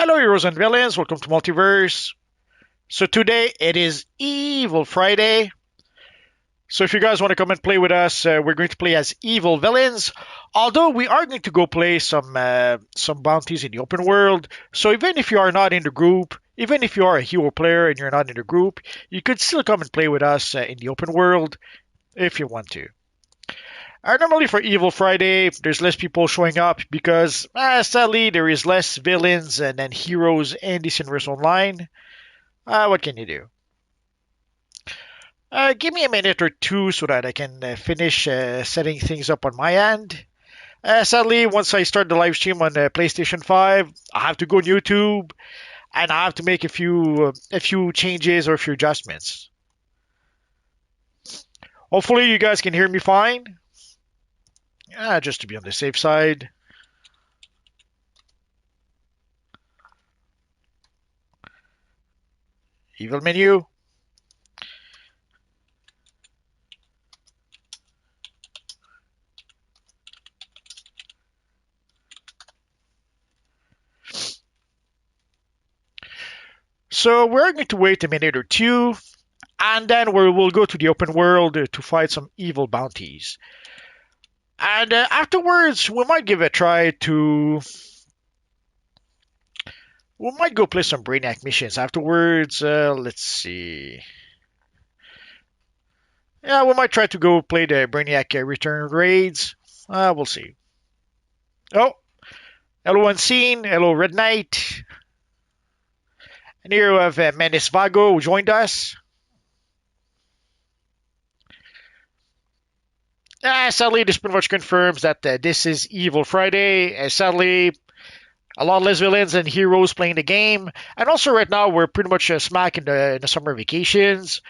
Hello, heroes and villains. Welcome to Multiverse. So today it is Evil Friday. So if you guys want to come and play with us, we're going to play as evil villains. Although we are going to go play some bounties in the open world. So even if you are not in the group, even if you are a hero player and you're not in the group, you could still come and play with us in the open world if you want to. Normally for Evil Friday, there's less people showing up because sadly there is less villains and then heroes in this universe online. What can you do? Give me a minute or two so that I can finish setting things up on my end. Sadly, once I start the live stream on PlayStation 5, I have to go on YouTube and I have to make a few changes or a few adjustments. Hopefully, you guys can hear me fine. Just to be on the safe side. Evil menu. So we're going to wait a minute or two, and then we'll go to the open world to fight some evil bounties. And afterwards, we might give a try to. We might go play some Brainiac missions afterwards. Let's see. Yeah, we might try to go play the Brainiac return raids. We'll see. Oh, hello Unseen. Hello Red Knight. And here we have Menace Vago who joined us. Sadly, this pretty much confirms that this is Evil Friday. Sadly, a lot less villains and heroes playing the game. And also, right now, we're pretty much smack in the summer vacations.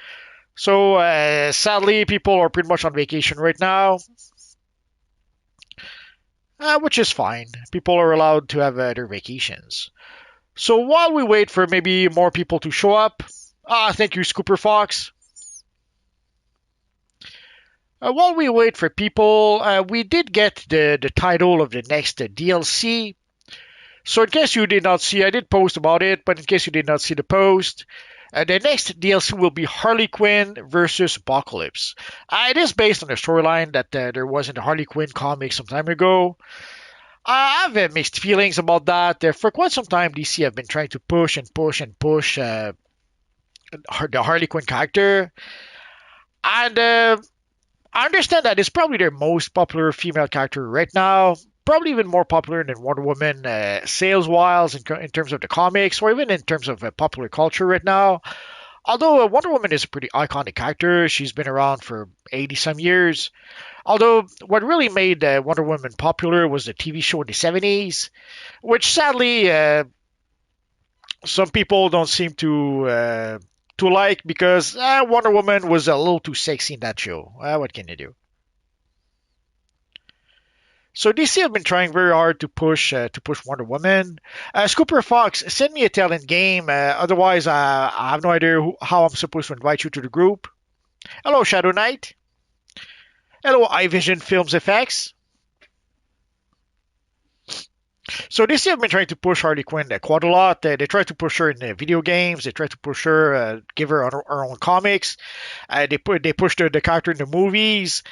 So, sadly, people are pretty much on vacation right now, which is fine. People are allowed to have their vacations. So, while we wait for maybe more people to show up, thank you, Scooper Fox. While we wait for people, we did get the title of the next DLC. So in case you did not see, I did post about it, but in case you did not see the post, the next DLC will be Harley Quinn versus Apocalypse. It is based on the storyline that there was in the Harley Quinn comic some time ago. I have mixed feelings about that. For quite some time, DC have been trying to push and push and push the Harley Quinn character. And I understand that it's probably their most popular female character right now. Probably even more popular than Wonder Woman sales-wise in terms of the comics, or even in terms of popular culture right now. Although Wonder Woman is a pretty iconic character, she's been around for 80 some years. Although what really made Wonder Woman popular was the TV show in the 70s, which sadly some people don't seem to like because Wonder Woman was a little too sexy in that show. What can you do? So DC have been trying very hard to push Wonder Woman. Scooper Fox, send me a talent game. Otherwise, I have no idea how I'm supposed to invite you to the group. Hello, Shadow Knight. Hello, iVision Films Effects. So DC have been trying to push Harley Quinn quite a lot. They try to push her in video games. They try to push her, give her her own comics. They pushed the character in the movies,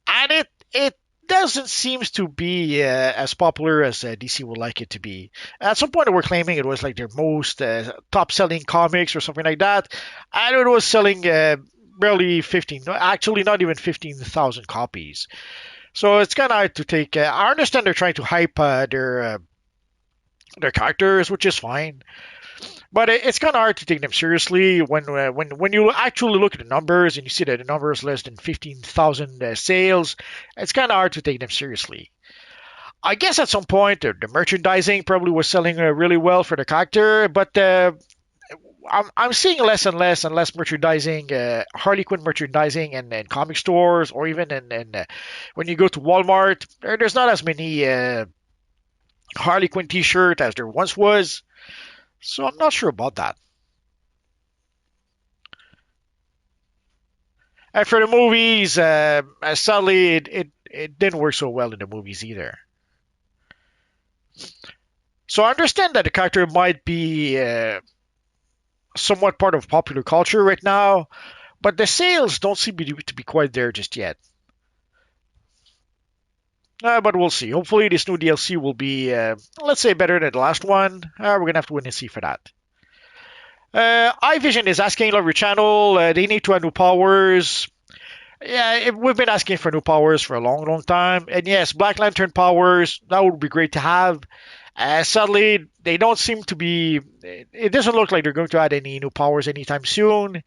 and it doesn't seem to be as popular as DC would like it to be. At some point, they were claiming it was like their most top-selling comics or something like that, and it was selling barely 15, actually not even 15,000 copies. So it's kind of hard to take. I understand they're trying to hype their characters, which is fine. But it's kind of hard to take them seriously when you actually look at the numbers and you see that the numbers less than 15,000 sales. It's kind of hard to take them seriously. I guess at some point the merchandising probably was selling really well for the character, but I'm seeing less and less and less merchandising, Harley Quinn merchandising in comic stores or even in when you go to Walmart. There's not as many Harley Quinn T-shirt as there once was. So I'm not sure about that. And for the movies, sadly, it didn't work so well in the movies either. So I understand that the character might be somewhat part of popular culture right now, but the sales don't seem to be quite there just yet. But we'll see. Hopefully, this new DLC will be, let's say, better than the last one. We're gonna have to wait and see for that. iVision is asking of your channel. They need to add new powers. Yeah, we've been asking for new powers for a long, long time. And yes, Black Lantern powers, that would be great to have. Sadly, they don't seem to be. It doesn't look like they're going to add any new powers anytime soon.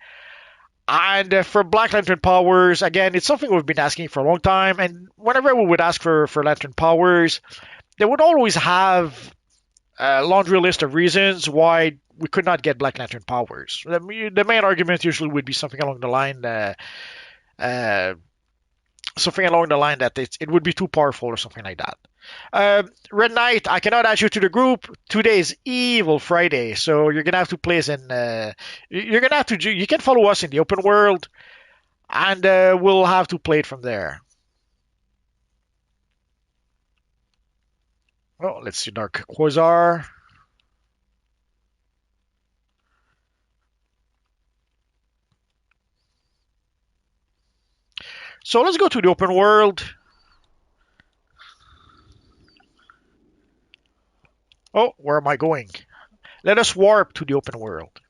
And for Black Lantern powers, again, it's something we've been asking for a long time. And whenever we would ask for Lantern powers, they would always have a laundry list of reasons why we could not get Black Lantern powers. The main argument usually would be something along the line. Uh, Something along the line that it would be too powerful or something like that. Red Knight, I cannot add you to the group. Today is EEViLL Friday, so you're gonna have to play as in. You're gonna have to. You can follow us in the open world, and we'll have to play it from there. Oh, let's see, Dark Quasar. So let's go to the open world. Oh, where am I going? Let us warp to the open world.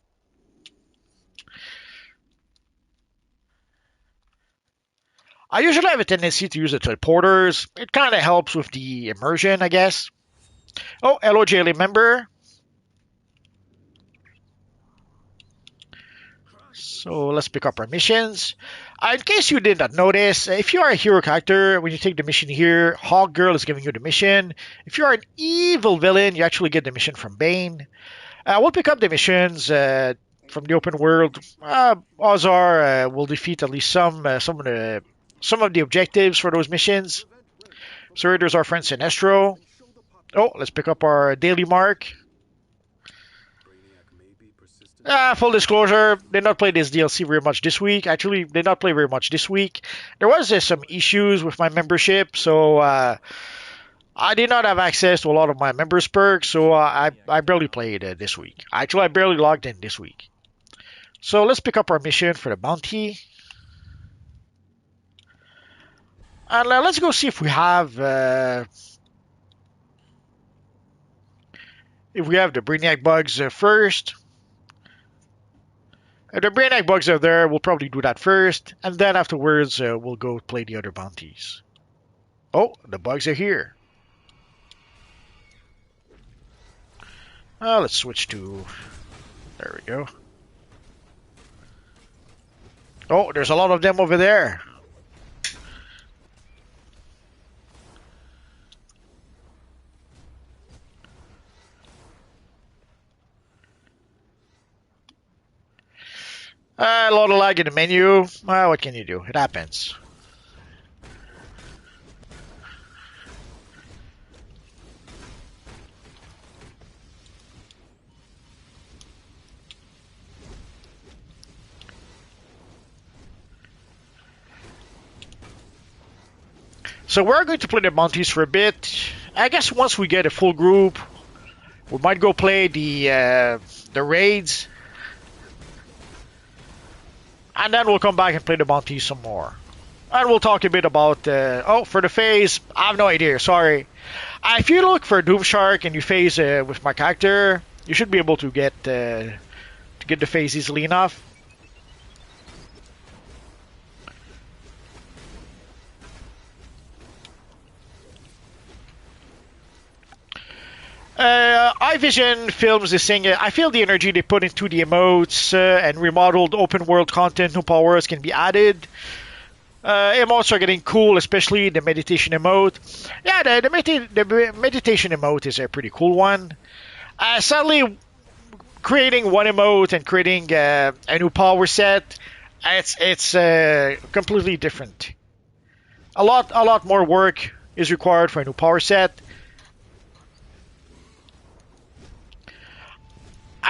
I usually have a tendency to use the teleporters. It kind of helps with the immersion, I guess. Oh, hello, JLA member. So let's pick up our missions. In case you did not notice, if you are a hero character, when you take the mission here, Hawk Girl is giving you the mission. If you are an evil villain, you actually get the mission from Bane. We'll pick up the missions from the open world. Ozar will defeat at least some of the objectives for those missions. So there's our friend Sinestro. Oh, let's pick up our daily mark. Full disclosure, did not play this DLC very much this week. Actually, did not play very much this week. There was some issues with my membership, so I did not have access to a lot of my members perks, so I barely played this week. Actually, I barely logged in this week. So let's pick up our mission for the bounty. And let's go see if we have the Brainiac bugs first. If the Brainiac bugs are there, we'll probably do that first, and then afterwards we'll go play the other bounties. Oh, the bugs are here. Let's switch to... There we go. Oh, there's a lot of them over there. A lot of lag in the menu. What can you do? It happens. So we're going to play the Monties for a bit. I guess once we get a full group, we might go play the raids. And then we'll come back and play the bounty some more. And we'll talk a bit about... for the phase, I have no idea, sorry. If you look for Doom Shark and you phase with my character, you should be able to get the phase easily enough. iVision films this thing. I feel the energy they put into the emotes and remodeled open world content, new powers can be added. Emotes are getting cool, especially the meditation emote. Yeah, the meditation emote is a pretty cool one. Sadly, creating one emote and creating a new power set, it's completely different. A lot more work is required for a new power set.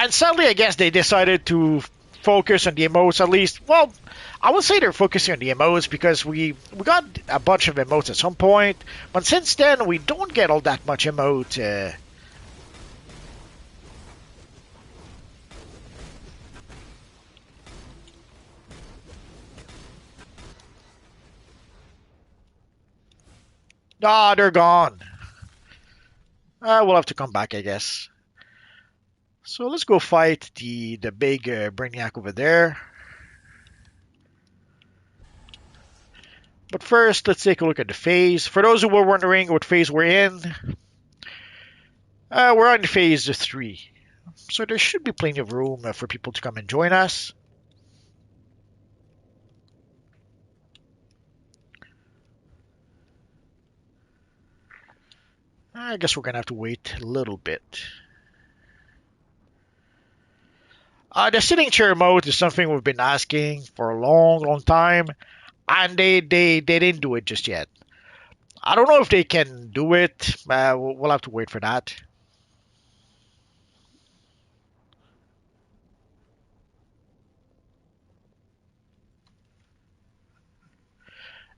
And sadly, I guess they decided to focus on the emotes at least. Well, I would say they're focusing on the emotes because we got a bunch of emotes at some point. But since then, we don't get all that much emote Ah, they're gone. We'll have to come back, I guess. So let's go fight the big Brainiac over there. But first, let's take a look at the phase. For those who were wondering what phase we're in, we're on phase 3. So there should be plenty of room for people to come and join us. I guess we're going to have to wait a little bit. The sitting chair mode is something we've been asking for a long time, and they didn't do it just yet. I don't know if they can do it. We'll have to wait for that.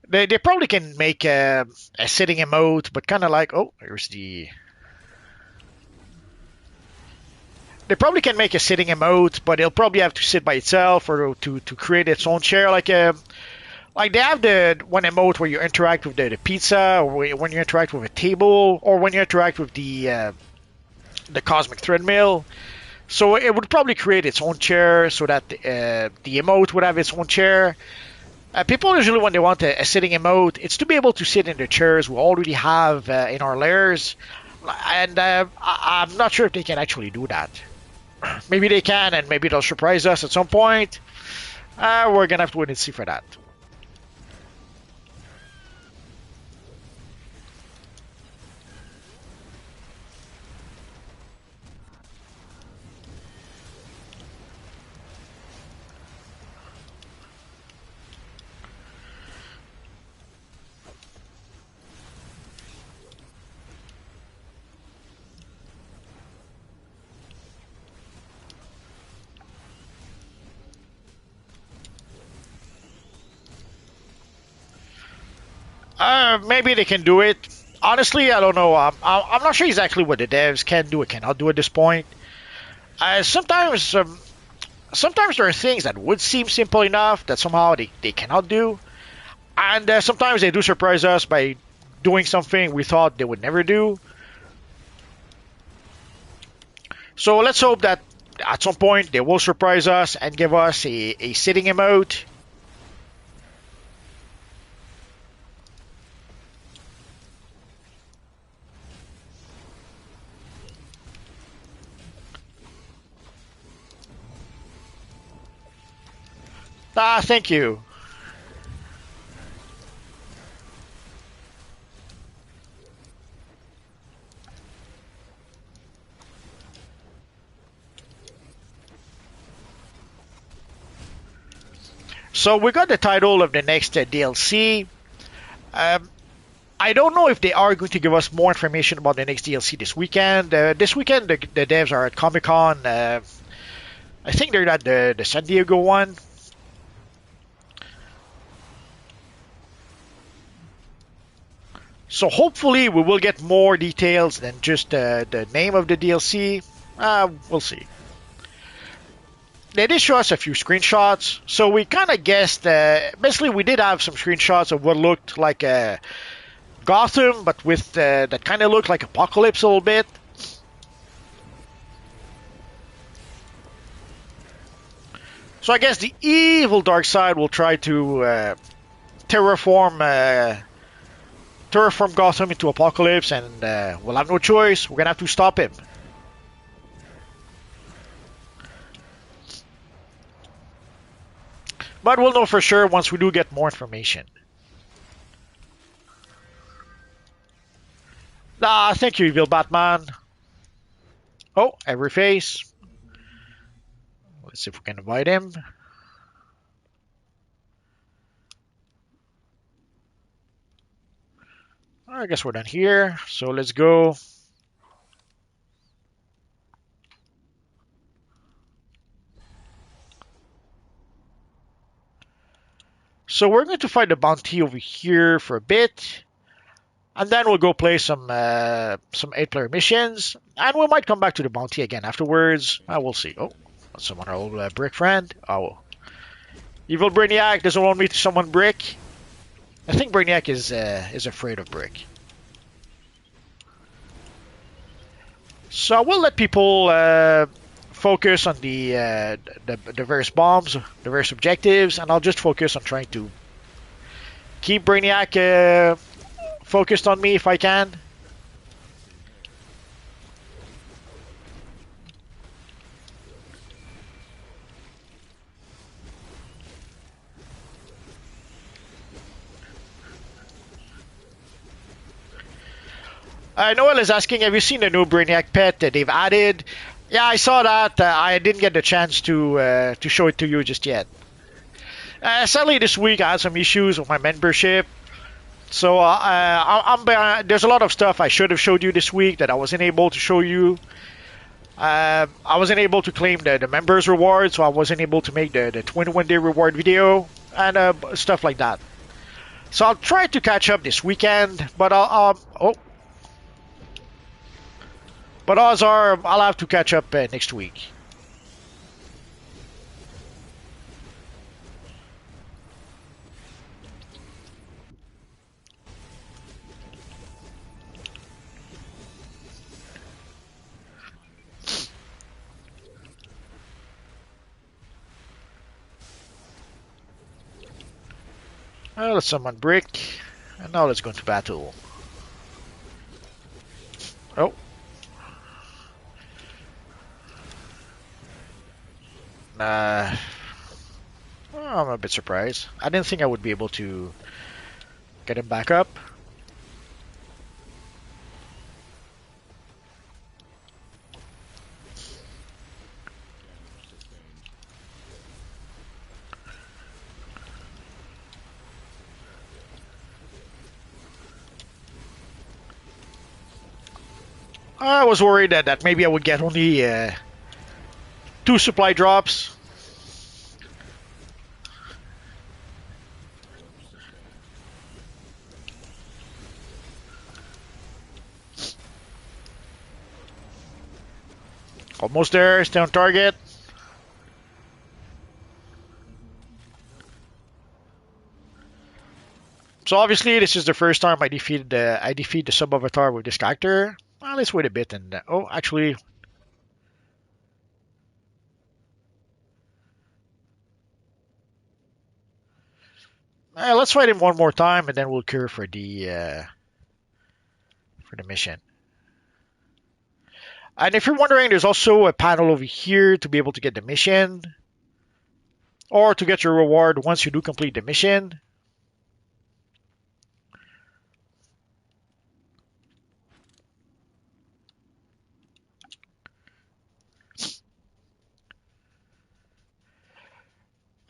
They probably can make a sitting emote, but kind of like, oh, here's the. They probably can make a sitting emote, but it'll probably have to sit by itself or to create its own chair. Like they have the one emote where you interact with the pizza, or when you interact with a table, or when you interact with the cosmic treadmill. So it would probably create its own chair so that the emote would have its own chair. People usually, when they want a sitting emote, it's to be able to sit in the chairs we already have in our layers. And I'm not sure if they can actually do that. Maybe they can, and maybe they'll surprise us at some point. We're going to have to wait and see for that. Maybe they can do it. Honestly, I don't know. I'm not sure exactly what the devs can do or cannot do at this point. Sometimes there are things that would seem simple enough that somehow they cannot do. And sometimes they do surprise us by doing something we thought they would never do. So let's hope that at some point they will surprise us and give us a sitting emote. Thank you. So we got the title of the next DLC. I don't know if they are going to give us more information about the next DLC this weekend. This weekend, the devs are at Comic Con. I think they're at the San Diego one. So hopefully we will get more details than just the name of the DLC. We'll see. They did show us a few screenshots, so we kind of guessed. Basically, we did have some screenshots of what looked like Gotham, but with that kind of looked like Apocalypse a little bit. So I guess the evil dark side will try to terraform Gotham into Apocalypse, and we'll have no choice. We're gonna have to stop him. But we'll know for sure once we do get more information. Thank you, Evil Batman. Oh, every face. Let's see if we can invite him. I guess we're done here. So let's go. So we're going to fight the bounty over here for a bit. And then we'll go play some 8-player missions. And we might come back to the bounty again afterwards. We'll see. Oh, that's someone our old brick friend. Oh, Evil Brainiac doesn't want me to summon Brick. I think Brainiac is afraid of Brick. So I will let people focus on the various bombs, the various objectives, and I'll just focus on trying to keep Brainiac focused on me if I can. Noel is asking, have you seen the new Brainiac pet that they've added? Yeah, I saw that. I didn't get the chance to show it to you just yet. Sadly, this week I had some issues with my membership. So there's a lot of stuff I should have showed you this week that I wasn't able to show you. I wasn't able to claim the members reward, so I wasn't able to make the 21-day reward video and stuff like that. So I'll try to catch up this weekend, but odds are I'll have to catch up next week. Let's summon Brick, and now let's go into battle. Oh. I'm a bit surprised. I didn't think I would be able to get him back up. I was worried that maybe I would get only 2 supply drops. Almost there, stay on target. So obviously this is the first time I defeat the sub-avatar with this character. Well, let's wait a bit and oh, actually, let's fight him one more time and then we'll cure for the mission. And if you're wondering, there's also a panel over here to be able to get the mission or to get your reward once you do complete the mission.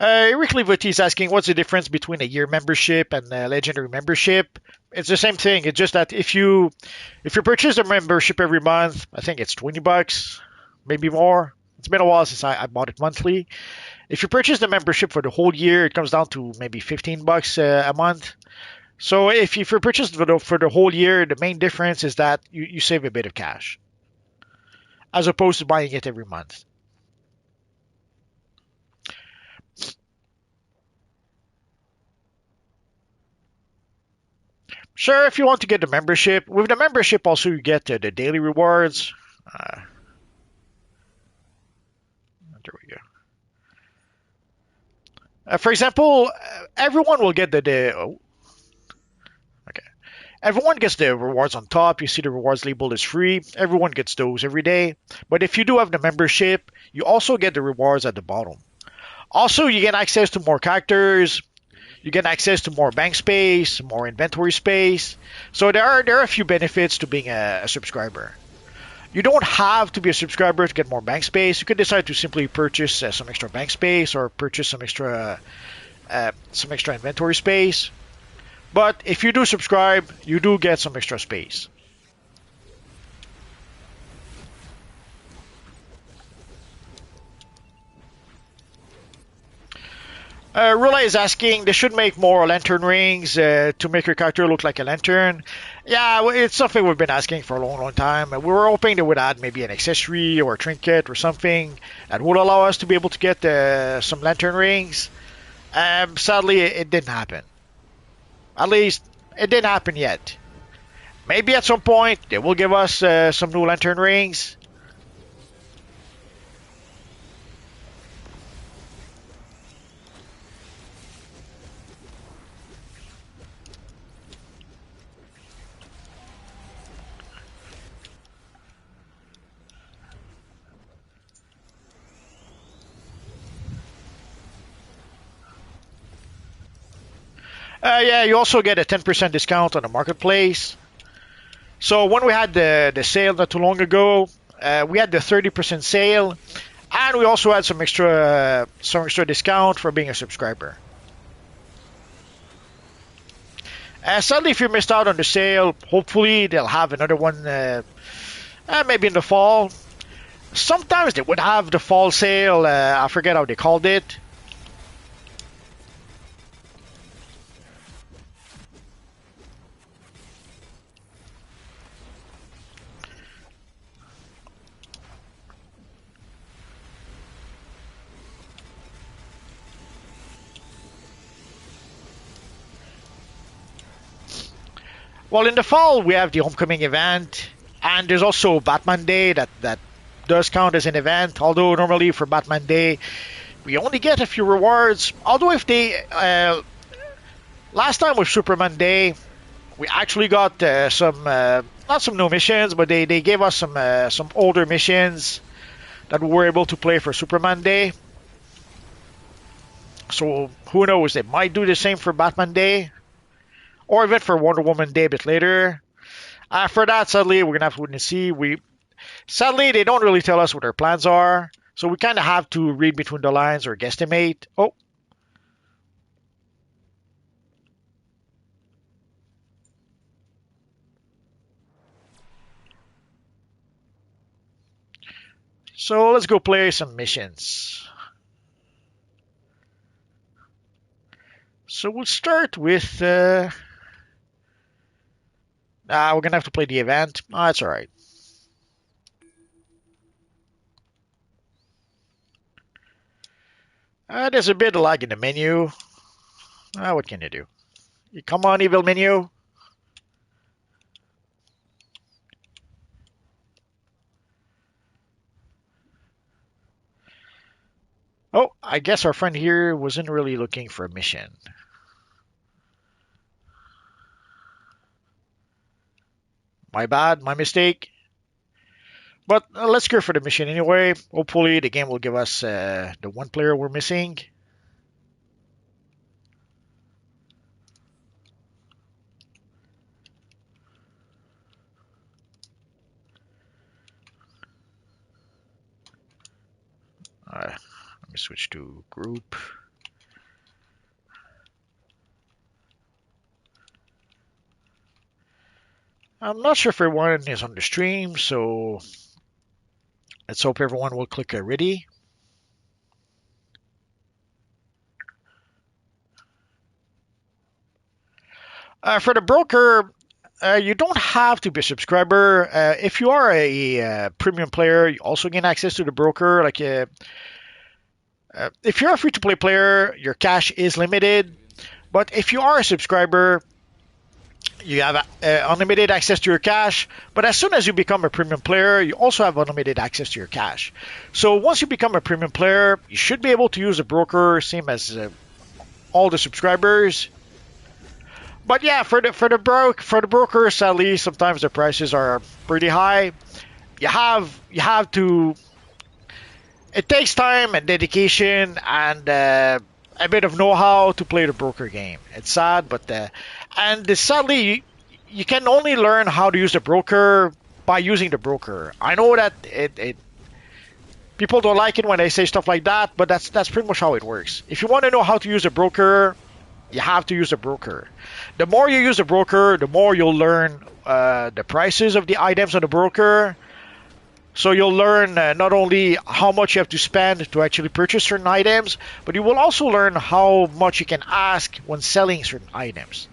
Eric Livity is asking, what's the difference between a year membership and a legendary membership? It's the same thing. It's just that if you purchase a membership every month, I think it's $20, maybe more. It's been a while since I bought it monthly. If you purchase the membership for the whole year, it comes down to maybe $15 a month. So if you purchase for the whole year, the main difference is that you save a bit of cash as opposed to buying it every month. Sure, if you want to get the membership. With the membership, also you get the daily rewards. There we go. For example, everyone will get okay. Everyone gets the rewards on top. You see the rewards labeled as free. Everyone gets those every day. But if you do have the membership, you also get the rewards at the bottom. Also, you get access to more characters. You get access to more bank space, more inventory space. So there are a few benefits to being a subscriber. You don't have to be a subscriber to get more bank space. You could decide to simply purchase some extra bank space or purchase some extra inventory space. But if you do subscribe, you do get some extra space. Rula is asking, they should make more lantern rings to make your character look like a lantern. Yeah, it's something we've been asking for a long, long time. We were hoping they would add maybe an accessory or a trinket or something that would allow us to be able to get some lantern rings. Sadly, it didn't happen. At least, it didn't happen yet. Maybe at some point, they will give us some new lantern rings. Yeah, you also get a 10% discount on the marketplace. So when we had the sale not too long ago, we had the 30% sale, and we also had some extra discount for being a subscriber. Sadly, if you missed out on the sale, hopefully they'll have another one maybe in the fall. Sometimes they would have the fall sale. I forget how they called it. Well, in the fall, we have the homecoming event, and there's also Batman Day that does count as an event. Although normally for Batman Day, we only get a few rewards. Although if they last time with Superman Day, we actually got some not some new missions, but they gave us some older missions that we were able to play for Superman Day. So who knows? They might do the same for Batman Day, or even for Wonder Woman Day a bit later. For that, sadly, we're gonna have to wait and see. Sadly they don't really tell us what their plans are, so we kind of have to read between the lines or guesstimate. Oh, so let's go play some missions. So we'll start with. We're gonna have to play the event. Oh, that's all right. There's a bit of lag in the menu. What can you do? Come on, evil menu. Oh, I guess our friend here wasn't really looking for a mission. My bad, my mistake. But let's go for the mission anyway. Hopefully, the game will give us the one player we're missing. Let me switch to group. I'm not sure if everyone is on the stream, so let's hope everyone will click ready. For the broker, you don't have to be a subscriber. If you are a premium player, you also gain access to the broker. If you're a free-to-play player, your cash is limited. But if you are a subscriber, you have unlimited access to your cash. But as soon as you become a premium player, you also have unlimited access to your cash. So once you become a premium player, you should be able to use the broker, same as all the subscribers. But yeah, for the broker, sadly, sometimes the prices are pretty high. You have to. It takes time and dedication and a bit of know-how to play the broker game. It's sad, but sadly, you can only learn how to use the broker by using the broker. I know that people don't like it when I say stuff like that, but that's pretty much how it works. If you want to know how to use a broker, you have to use a broker. The more you use a broker, the more you'll learn the prices of the items on the broker. So you'll learn not only how much you have to spend to actually purchase certain items, but you will also learn how much you can ask when selling certain items.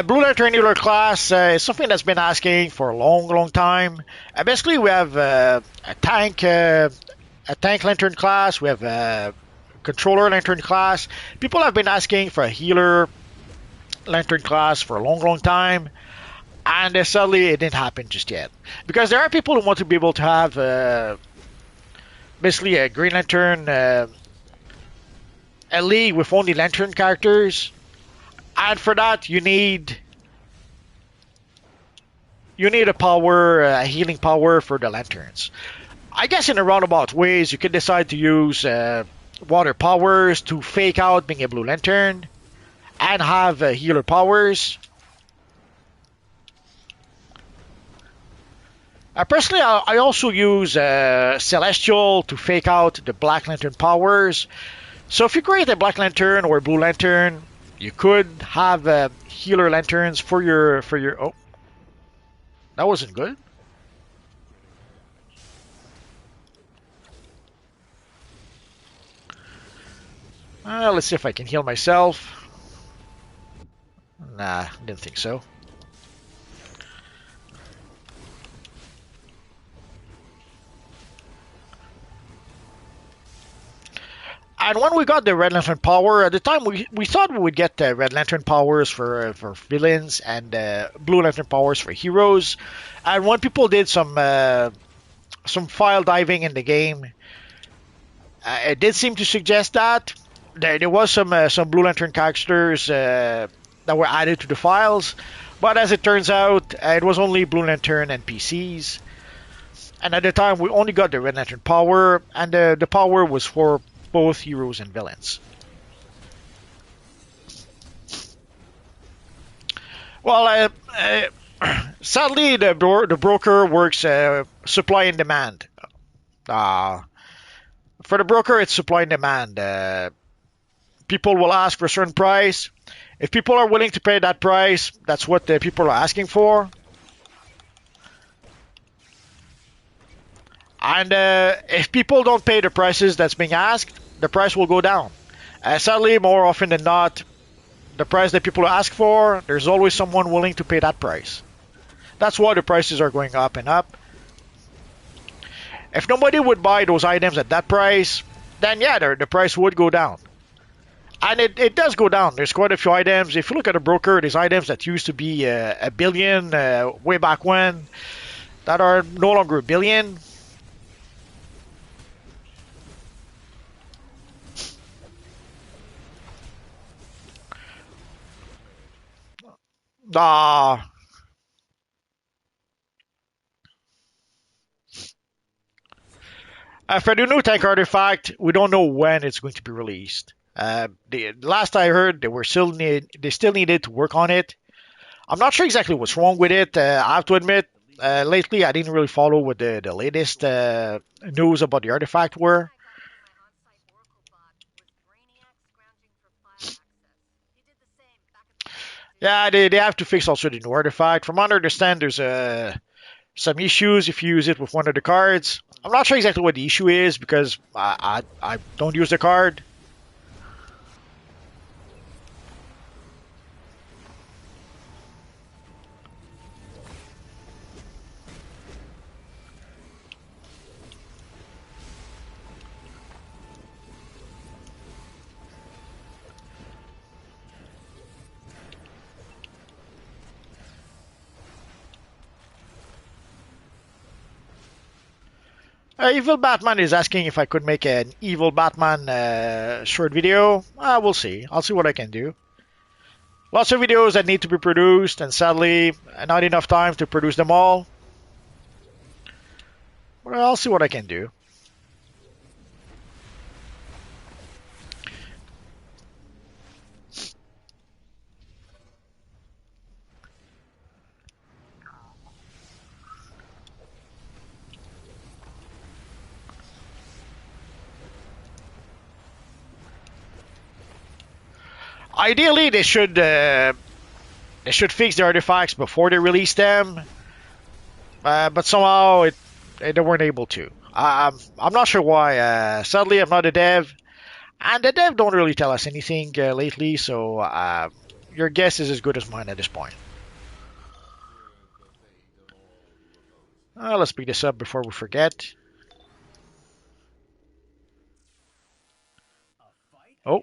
Blue Lantern Healer class is something that's been asking for a long, long time. Basically, we have a tank lantern class. We have a controller lantern class. People have been asking for a healer lantern class for a long, long time, and sadly, it didn't happen just yet. Because there are people who want to be able to have basically a Green Lantern, a league with only lantern characters. And for that, you need you need a power, healing power for the lanterns. I guess in a roundabout ways, you can decide to use water powers to fake out being a blue lantern and have healer powers. Personally, I also use Celestial to fake out the Black Lantern powers. So if you create a Black Lantern or a Blue Lantern, you could have healer lanterns for your. Oh, that wasn't good. Let's see if I can heal myself. Nah, didn't think so. And when we got the Red Lantern power, at the time we thought we would get Red Lantern powers for villains and Blue Lantern powers for heroes. And when people did some file diving in the game, it did seem to suggest that there was some Blue Lantern characters that were added to the files. But as it turns out, it was only Blue Lantern NPCs. And at the time, we only got the Red Lantern power, and the power was for both heroes and villains. Well, sadly, the broker works supply and demand. For the broker, it's supply and demand. People will ask for a certain price. If people are willing to pay that price, that's what the people are asking for. And if people don't pay the prices that's being asked, the price will go down. Sadly, more often than not, the price that people ask for, there's always someone willing to pay that price. That's why the prices are going up and up. If nobody would buy those items at that price, then yeah, the price would go down. And it does go down. There's quite a few items. If you look at a broker, there's items that used to be a billion way back when that are no longer a billion. Ah, for the new tank artifact, we don't know when it's going to be released. The last I heard, they still needed to work on it. I'm not sure exactly what's wrong with it. I have to admit, lately I didn't really follow what the latest news about the artifact were. Yeah, they have to fix also the new artifact. From what I understand, there's some issues if you use it with one of the cards. I'm not sure exactly what the issue is because I don't use the card. Evil Batman is asking if I could make an Evil Batman short video. We'll see. I'll see what I can do. Lots of videos that need to be produced, and sadly, not enough time to produce them all. But I'll see what I can do. Ideally, they should fix the artifacts before they release them, but somehow they weren't able to. I'm not sure why. Sadly, I'm not a dev, and the dev don't really tell us anything lately. So your guess is as good as mine at this point. Let's pick this up before we forget. Oh.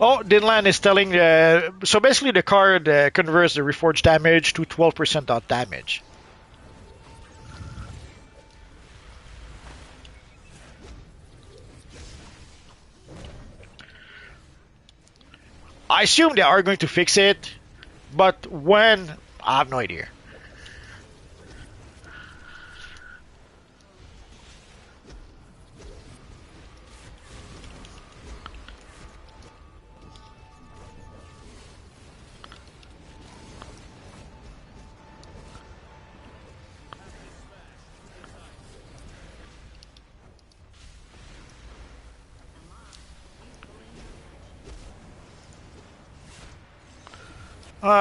Oh, Dinlan is telling. So basically, the card converts the reforged damage to 12% dot damage. I assume they are going to fix it, but when, I have no idea.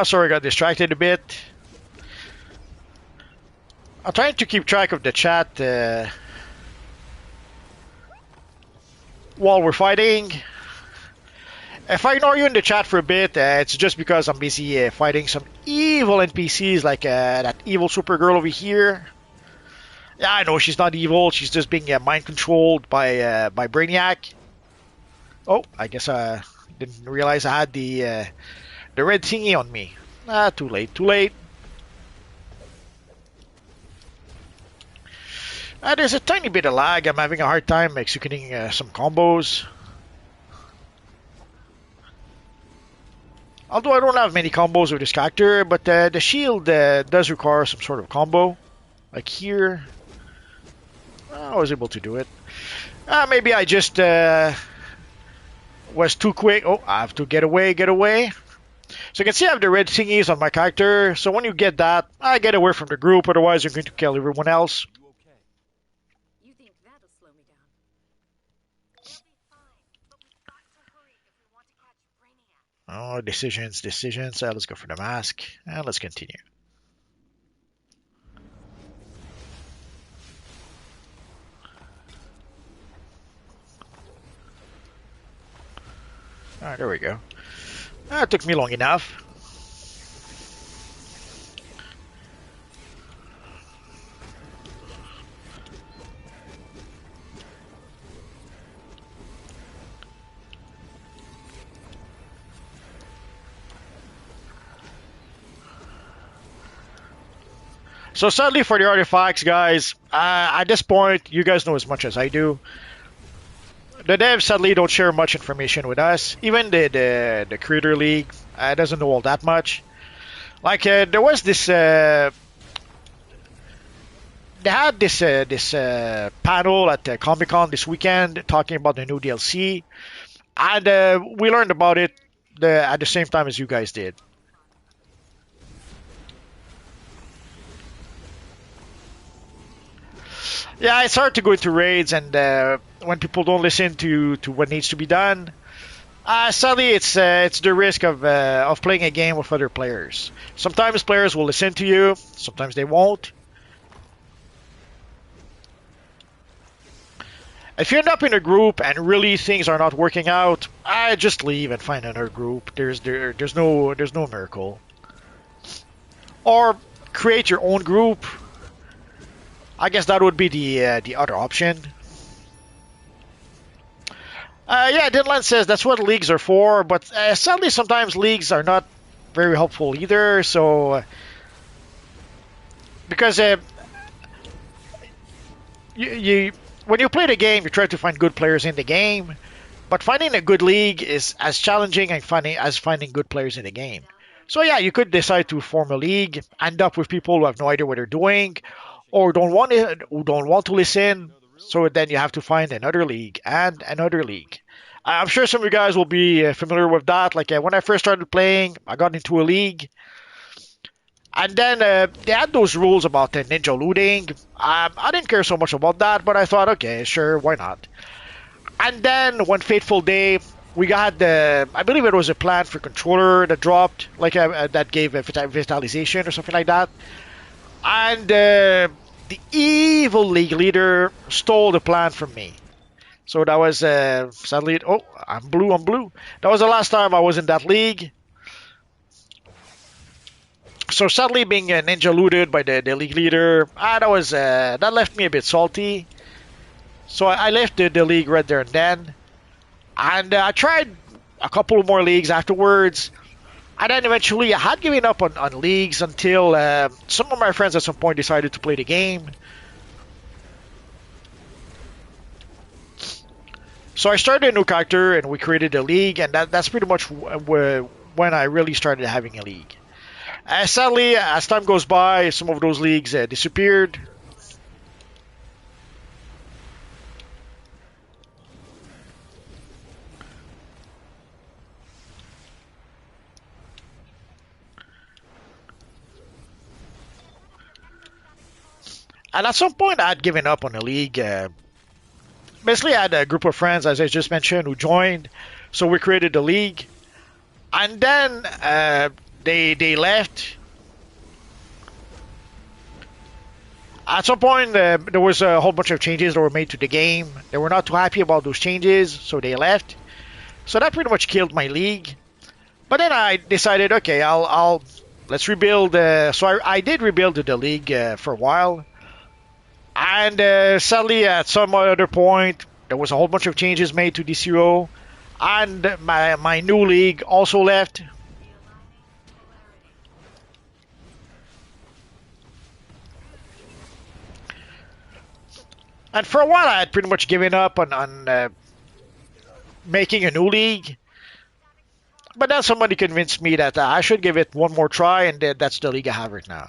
Sorry, I got distracted a bit. I'm trying to keep track of the chat while we're fighting. If I ignore you in the chat for a bit, it's just because I'm busy fighting some evil NPCs like that evil Supergirl over here. Yeah, I know she's not evil. She's just being mind controlled by Brainiac. Oh, I guess I didn't realize I had the red thingy on me. Too late, too late. There's a tiny bit of lag. I'm having a hard time executing some combos. Although I don't have many combos with this character, but the shield does require some sort of combo. Like here. I was able to do it. Maybe I just was too quick. Oh, I have to get away, get away. So you can see I have the red thingies on my character. So when you get that, I get away from the group. Otherwise, you're going to kill everyone else. You think that'll slow me down? We'll be fine, but we've got to hurry if we want to catch Brainiac. Oh, decisions, decisions. Let's go for the mask. And let's continue. Alright, there we go. It took me long enough. So sadly for the artifacts, guys, at this point, you guys know as much as I do. The devs sadly don't share much information with us. Even the Creator League doesn't know all that much. Like there was this, they had this panel at Comic Con this weekend talking about the new DLC, and we learned about it at the same time as you guys did. Yeah, it's hard to go into raids, and when people don't listen to what needs to be done, sadly, it's the risk of playing a game with other players. Sometimes players will listen to you, sometimes they won't. If you end up in a group and really things are not working out, just leave and find another group. There's no miracle. Or create your own group. I guess that would be the other option. Yeah, Deadline says that's what leagues are for, but sadly sometimes leagues are not very helpful either. So because you when you play the game, you try to find good players in the game, but finding a good league is as challenging as finding good players in the game. So yeah, you could decide to form a league, end up with people who have no idea what they're doing, or who don't want to listen. So then you have to find another league and another league. I'm sure some of you guys will be familiar with that. Like when I first started playing, I got into a league, and then they had those rules about ninja looting. I didn't care so much about that, but I thought, okay, sure, why not? And then one fateful day, we got I believe it was a plan for controller that dropped, like that gave a vitalization or something like that. And the evil league leader stole the plan from me. So that was sadly. Oh, I'm blue. I'm blue. That was the last time I was in that league. So sadly, being ninja looted by the league leader, that left me a bit salty. So I left the league right there and then, and I tried a couple more leagues afterwards. And then eventually I had given up on leagues until some of my friends at some point decided to play the game. So I started a new character and we created a league, and that's pretty much when I really started having a league. Sadly, as time goes by, some of those leagues disappeared. And at some point, I had given up on the league. Basically, I had a group of friends, as I just mentioned, who joined. So we created the league. And then they left. At some point, there was a whole bunch of changes that were made to the game. They were not too happy about those changes, so they left. So that pretty much killed my league. But then I decided, okay, I'll let's rebuild. So I did rebuild the league for a while, and sadly, at some other point, there was a whole bunch of changes made to DCUO, and my new league also left. And for a while, I had pretty much given up on making a new league. But then somebody convinced me that I should give it one more try, and that's the league I have right now.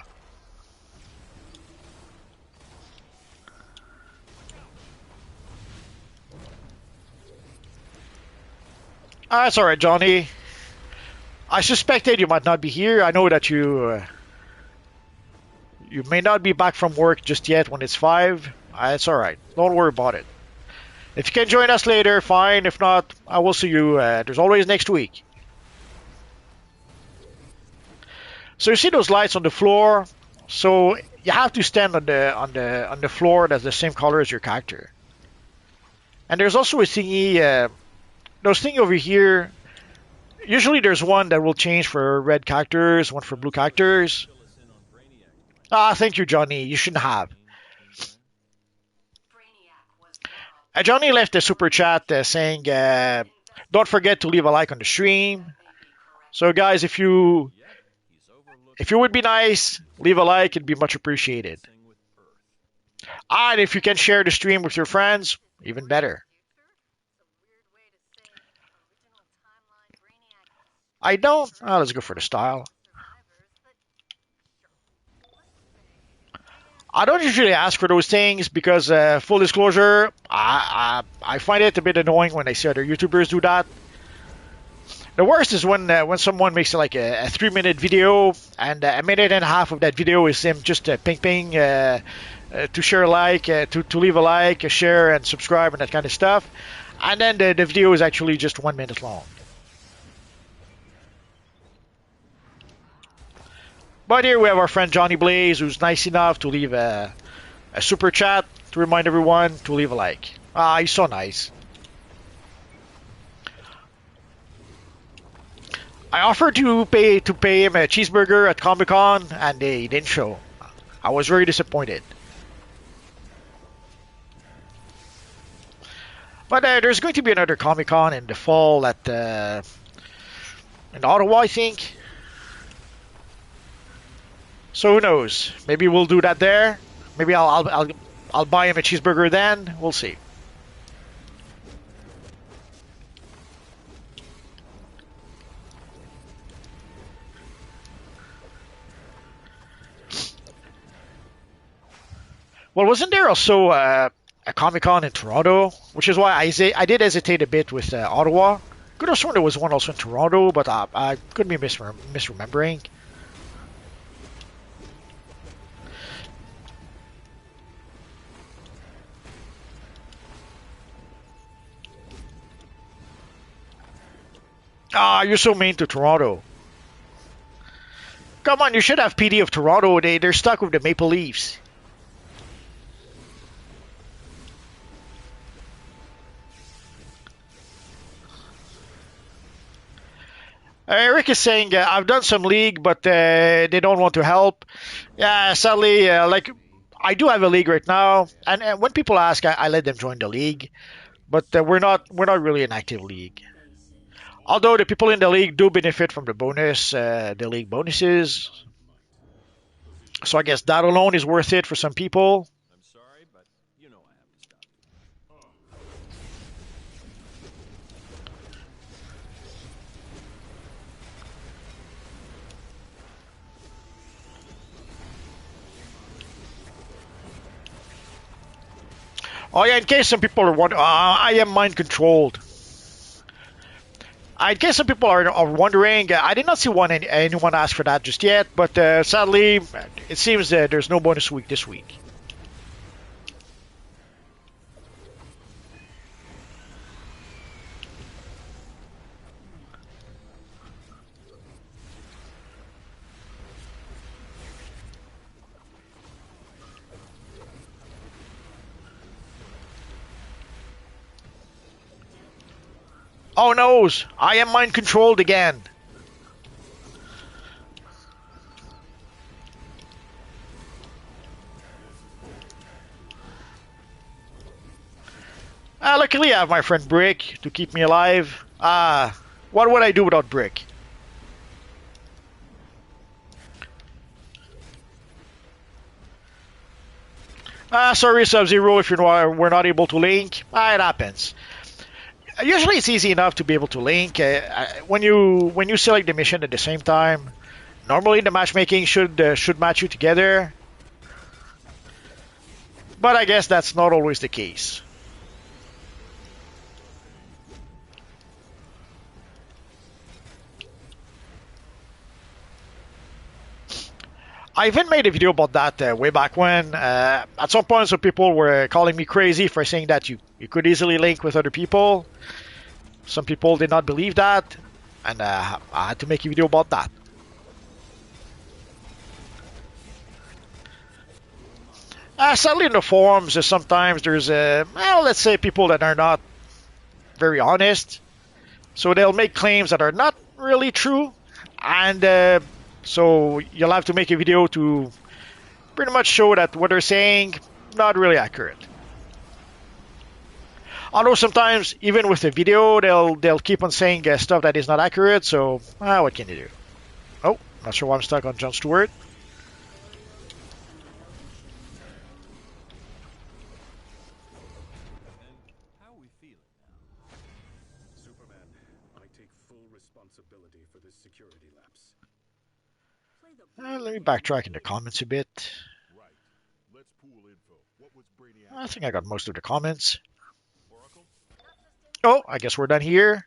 That's all right, Johnny. I suspected you might not be here. I know that you may not be back from work just yet when it's 5. It's all right. Don't worry about it. If you can join us later, fine. If not, I will see you. There's always next week. So you see those lights on the floor. So you have to stand on the floor that's the same color as your character. And there's also a thingy. Those thing over here. Usually there's one that will change for red characters, one for blue characters. Ah, thank you, Johnny. You shouldn't have. Johnny left a super chat saying, "Don't forget to leave a like on the stream." So, guys, if you would be nice, leave a like. It'd be much appreciated. And if you can share the stream with your friends, even better. I don't. Oh, let's go for the style. I don't usually ask for those things because, full disclosure, I find it a bit annoying when I see other YouTubers do that. The worst is when someone makes like a 3-minute video and a minute and a half of that video is him just ping to share a like, to leave a like, a share, and subscribe and that kind of stuff, and then the video is actually just 1 minute long. But here we have our friend Johnny Blaze, who's nice enough to leave a super chat to remind everyone to leave a like. Ah, he's so nice. I offered to pay him a cheeseburger at Comic Con, and he didn't show. I was very disappointed. But there's going to be another Comic Con in the fall at in Ottawa, I think. So who knows? Maybe we'll do that there. Maybe I'll buy him a cheeseburger then. We'll see. Well, wasn't there also a Comic Con in Toronto? Which is why I did hesitate a bit with Ottawa. Could have sworn there was one also in Toronto, but I could be misremembering. Ah, you're so mean to Toronto. Come on, you should have PD of Toronto. They're stuck with the Maple Leafs. Eric is saying, I've done some league, but they don't want to help. Yeah, sadly, like I do have a league right now, and when people ask, I let them join the league, but we're not really an active league. Although the people in the league do benefit from the league bonuses. So I guess that alone is worth it for some people. Oh yeah, in case some people are wondering, I am mind controlled. I guess some people are wondering. I did not see anyone ask for that just yet, but sadly, it seems that there's no bonus week this week. Oh no! I am mind controlled again. Luckily, I have my friend Brick to keep me alive. What would I do without Brick? Sorry, Sub-Zero, if we're not able to link. It happens. Usually, it's easy enough to be able to link. When you select the mission at the same time, normally the matchmaking should match you together. But I guess that's not always the case. I even made a video about that way back when. At some point, some people were calling me crazy for saying that you could easily link with other people. Some people did not believe that, and I had to make a video about that. Sadly, in the forums, sometimes there's, let's say, people that are not very honest. So they'll make claims that are not really true, and so you'll have to make a video to pretty much show that what they're saying not really accurate. Although sometimes, even with the video, they'll keep on saying stuff that is not accurate. So what can you do? Oh, not sure why I'm stuck on Jon Stewart. How are we feeling now? Superman, I take full responsibility for this security lapse. Let me backtrack in the comments a bit. Right. Let's pool info. What was Brainiac? I think I got most of the comments. Oracle? Oh, I guess we're done here.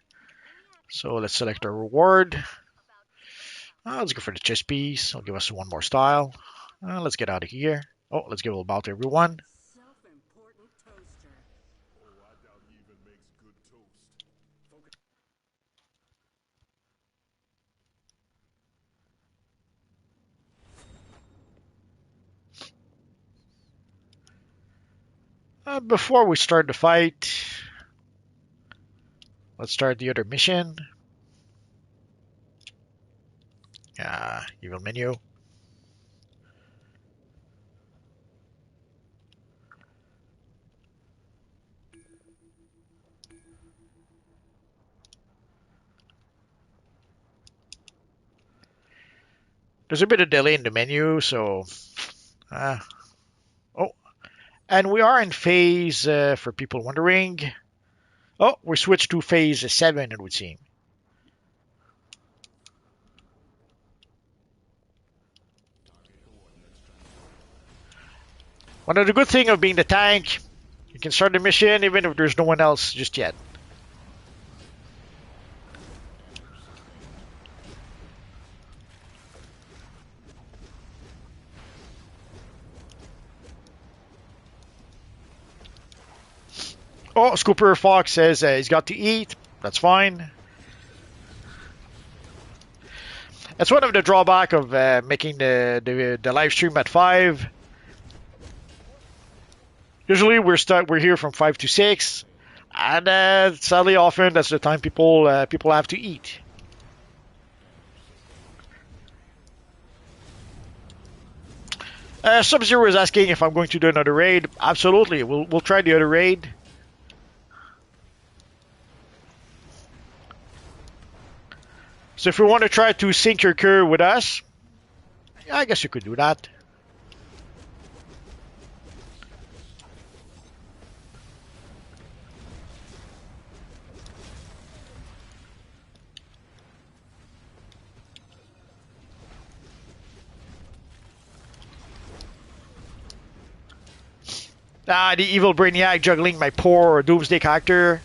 So let's select our reward. Let's go for the chess piece. I'll give us one more style. Let's get out of here. Oh, let's give a little bow to everyone. Self-important toaster. Oh, I doubt he even makes good toast. Focus. Before we start the fight, let's start the other mission. Evil menu. There's a bit of delay in the menu, so oh, and we are in phase for people wondering. Oh, we switched to phase 7, it would seem. One of the good thing of being the tank, you can start the mission even if there's no one else just yet. Oh, Scooper Fox says he's got to eat. That's fine. That's one of the drawback of making the live stream at 5. Usually we're here from 5 to 6, and sadly often that's the time people have to eat. Sub-Zero is asking if I'm going to do another raid. Absolutely, we'll try the other raid. So if you want to try to sync your curve with us, I guess you could do that. Ah, the evil Brainiac juggling my poor Doomsday character.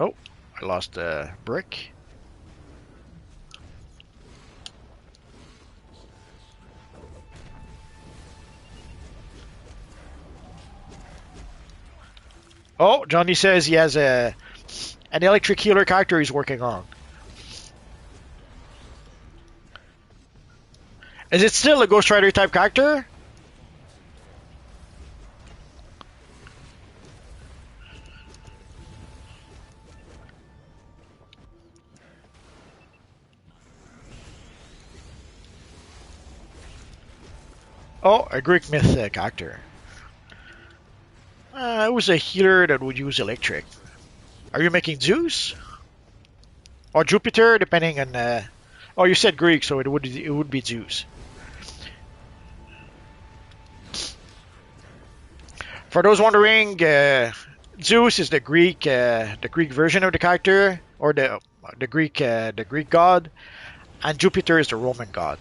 Oh, I lost a brick. Oh, Johnny says he has an electric healer character he's working on. Is it still a Ghost Rider type character? Oh, a Greek myth character. It was a healer that would use electric. Are you making Zeus or Jupiter, depending on? Oh, you said Greek, so it would be Zeus. For those wondering, Zeus is the Greek version of the character, or the Greek god, and Jupiter is the Roman god.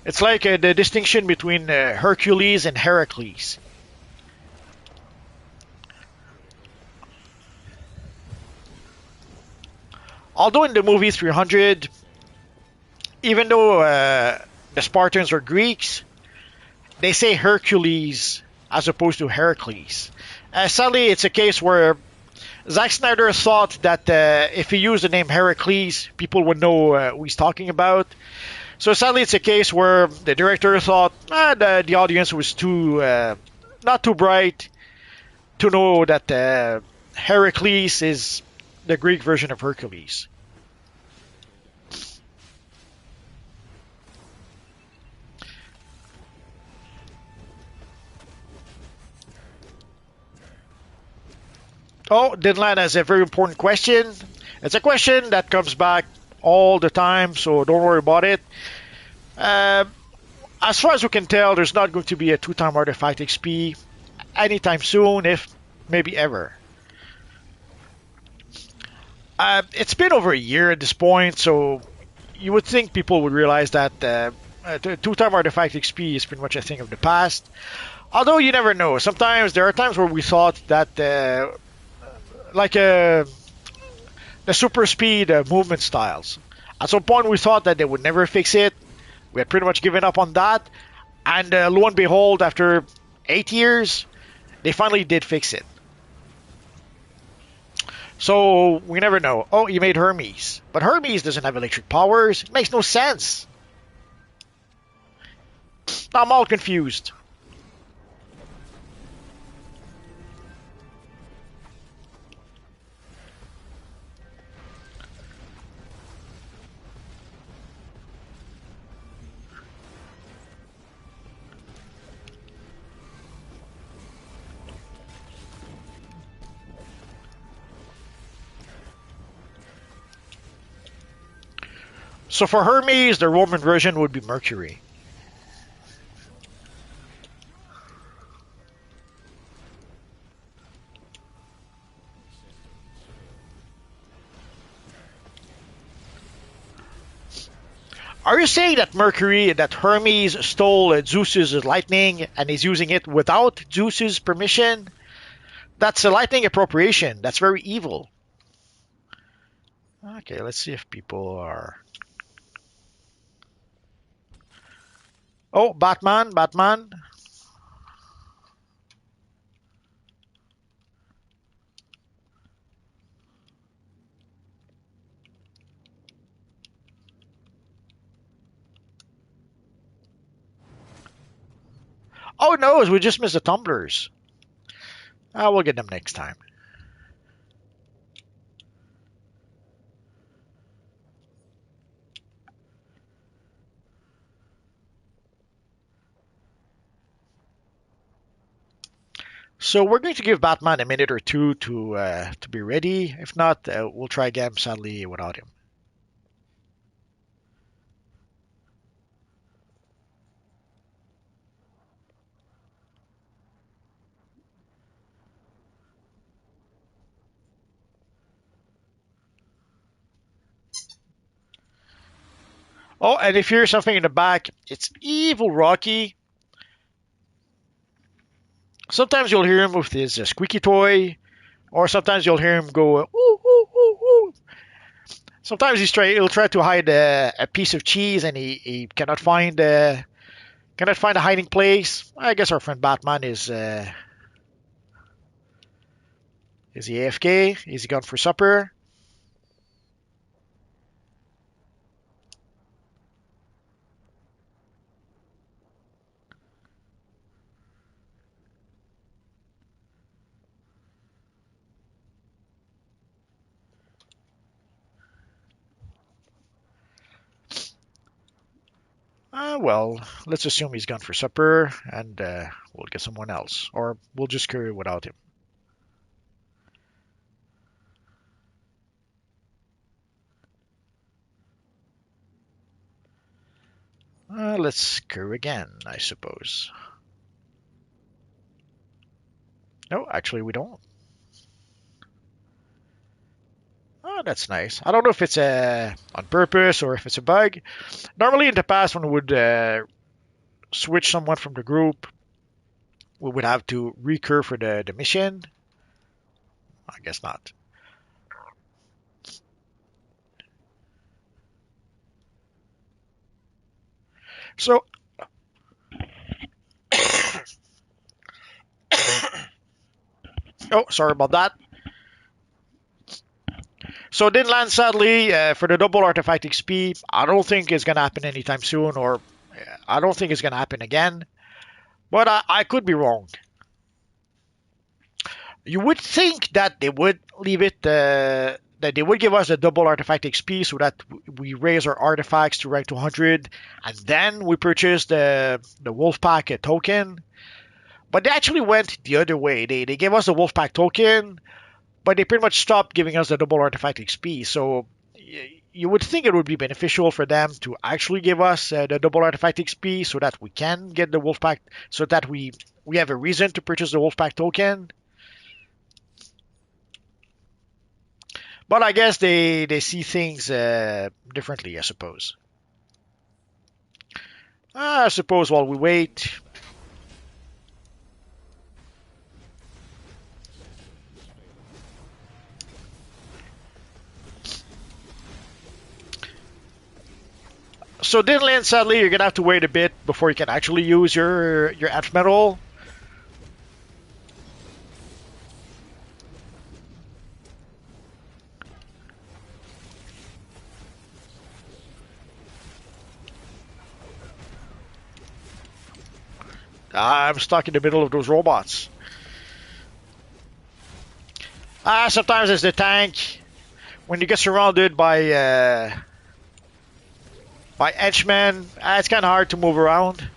It's like the distinction between Hercules and Heracles. Although in the movie 300, even though the Spartans are Greeks, they say Hercules as opposed to Heracles. Sadly, it's a case where Zack Snyder thought that if he used the name Heracles, people would know who he's talking about. So sadly, it's a case where the director thought the audience was too not too bright to know that Heracles is the Greek version of Hercules. Oh, Dinlan has a very important question. It's a question that comes back all the time, so don't worry about it. Uh, as far as we can tell, there's not going to be a two-time artifact XP anytime soon, if maybe ever. It's been over a year at this point, so you would think people would realize that two-time artifact XP is pretty much a thing of the past. Although you never know. Sometimes there are times where we thought that, like the super speed movement styles. At some point, we thought that they would never fix it. We had pretty much given up on that, and lo and behold, after 8 years, they finally did fix it. So we never know. Oh, you made Hermes, but Hermes doesn't have electric powers. It makes no sense. Now I'm all confused. So for Hermes, the Roman version would be Mercury. Are you saying that Hermes stole Zeus's lightning and is using it without Zeus's permission? That's a lightning appropriation. That's very evil. Okay, let's see if people are. Oh, Batman, Batman. Oh no, we just missed the tumblers. We'll get them next time. So we're going to give Batman a minute or two to be ready. If not, we'll try again, sadly, without him. Oh, and if you hear something in the back, it's Evil Rocky. Sometimes you'll hear him with his squeaky toy, or sometimes you'll hear him go, ooh, ooh, ooh, ooh. Sometimes he'll try to hide a piece of cheese and he cannot find a hiding place. I guess our friend Batman is he AFK? Is he gone for supper? Well, let's assume he's gone for supper and we'll get someone else. Or we'll just carry without him. Let's carry again, I suppose. No, actually, we don't. Oh, that's nice. I don't know if it's on purpose or if it's a bug. Normally, in the past, when we would switch someone from the group, we would have to recur for the mission. I guess not. So, oh, sorry about that. So it didn't land sadly for the double artifact XP. I don't think it's gonna happen anytime soon, or I don't think it's gonna happen again. But I could be wrong. You would think that they would leave it, that they would give us a double artifact XP so that we raise our artifacts to rank 200, and then we purchase the Wolfpack token. But they actually went the other way. They gave us the Wolfpack token, but they pretty much stopped giving us the double artifact XP. So you would think it would be beneficial for them to actually give us the double artifact XP so that we can get the Wolfpack, so that we have a reason to purchase the Wolfpack token. But I guess they see things differently, I suppose. I suppose while we wait. So Dinland, sadly, you're gonna have to wait a bit before you can actually use your F metal. I'm stuck in the middle of those robots. Sometimes it's the tank. When you get surrounded by henchmen, it's kind of hard to move around.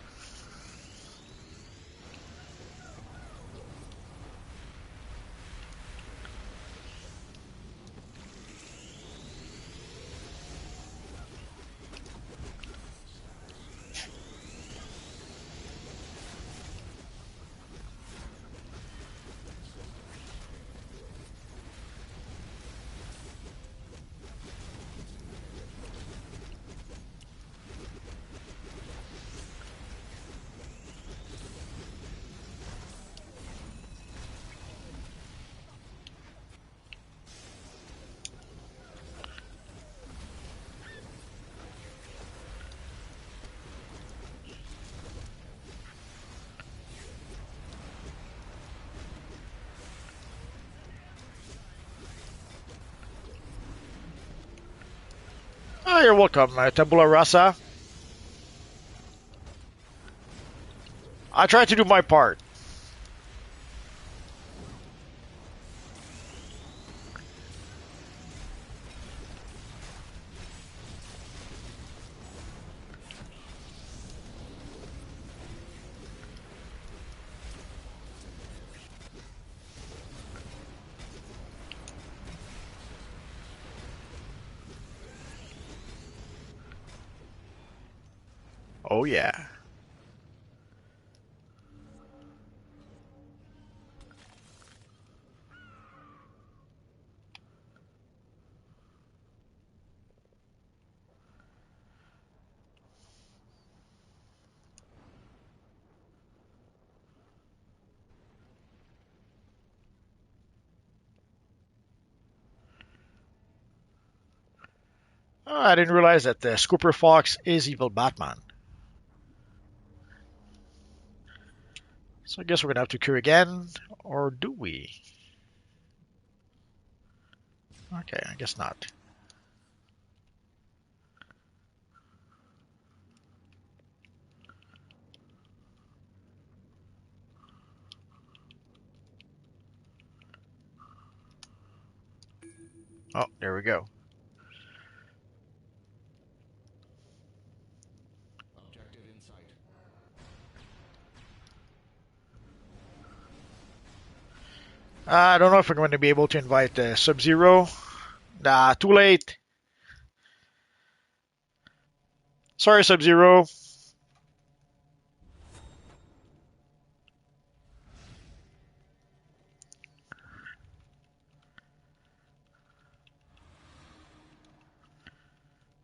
Oh, you're welcome, Tabula Rasa. I tried to do my part. Oh yeah. Oh, I didn't realize that Scooper Fox is evil Batman. So I guess we're gonna have to queue again, or do we? Okay, I guess not. Oh, there we go. Objective in sight. I don't know if we're going to be able to invite Sub-Zero. Nah, too late. Sorry, Sub-Zero.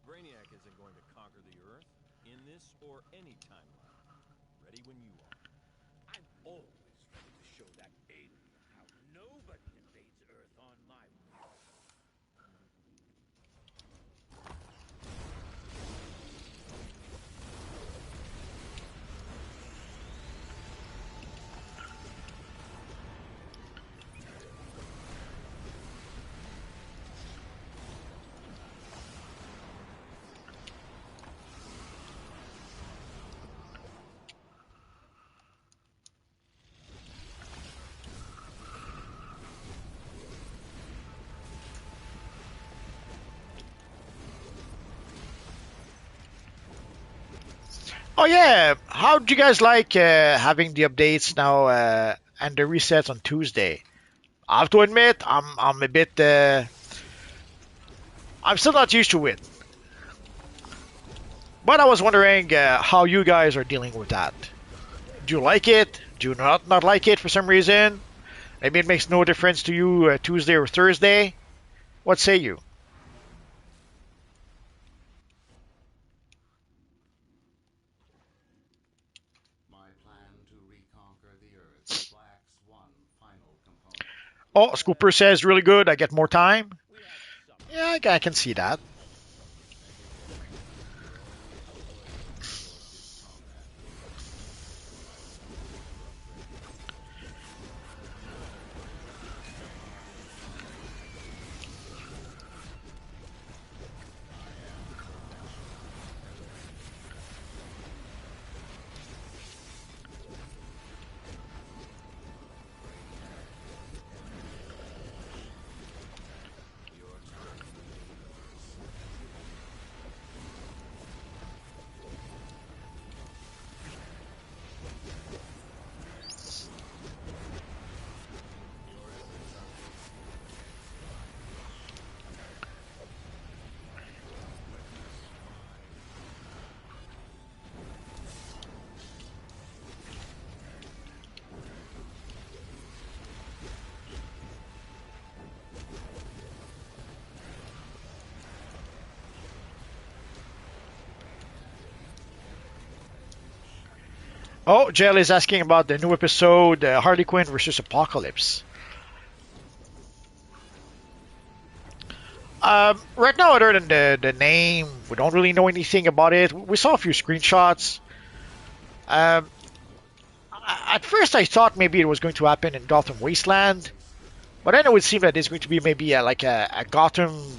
Brainiac isn't going to conquer the Earth in this or any timeline. Ready when you are. I'm always ready to show that alien how nobody invades Earth on my watch. Oh yeah, how do you guys like having the updates now and the resets on Tuesday? I have to admit, I'm a bit I'm still not used to it. But I was wondering how you guys are dealing with that. Do you like it? Do you not like it for some reason? Maybe it makes no difference to you Tuesday or Thursday. What say you? My plan to reconquer the Earth lacks one final component. Oh, Scooper says really good. I get more time. We have some. Yeah, I can see that. Oh, Jell is asking about the new episode, Harley Quinn versus Apocalypse. Right now, other than the name, we don't really know anything about it. We saw a few screenshots. Um, at first, I thought maybe it was going to happen in Gotham Wasteland, but then it would seem that it's going to be maybe like a Gotham,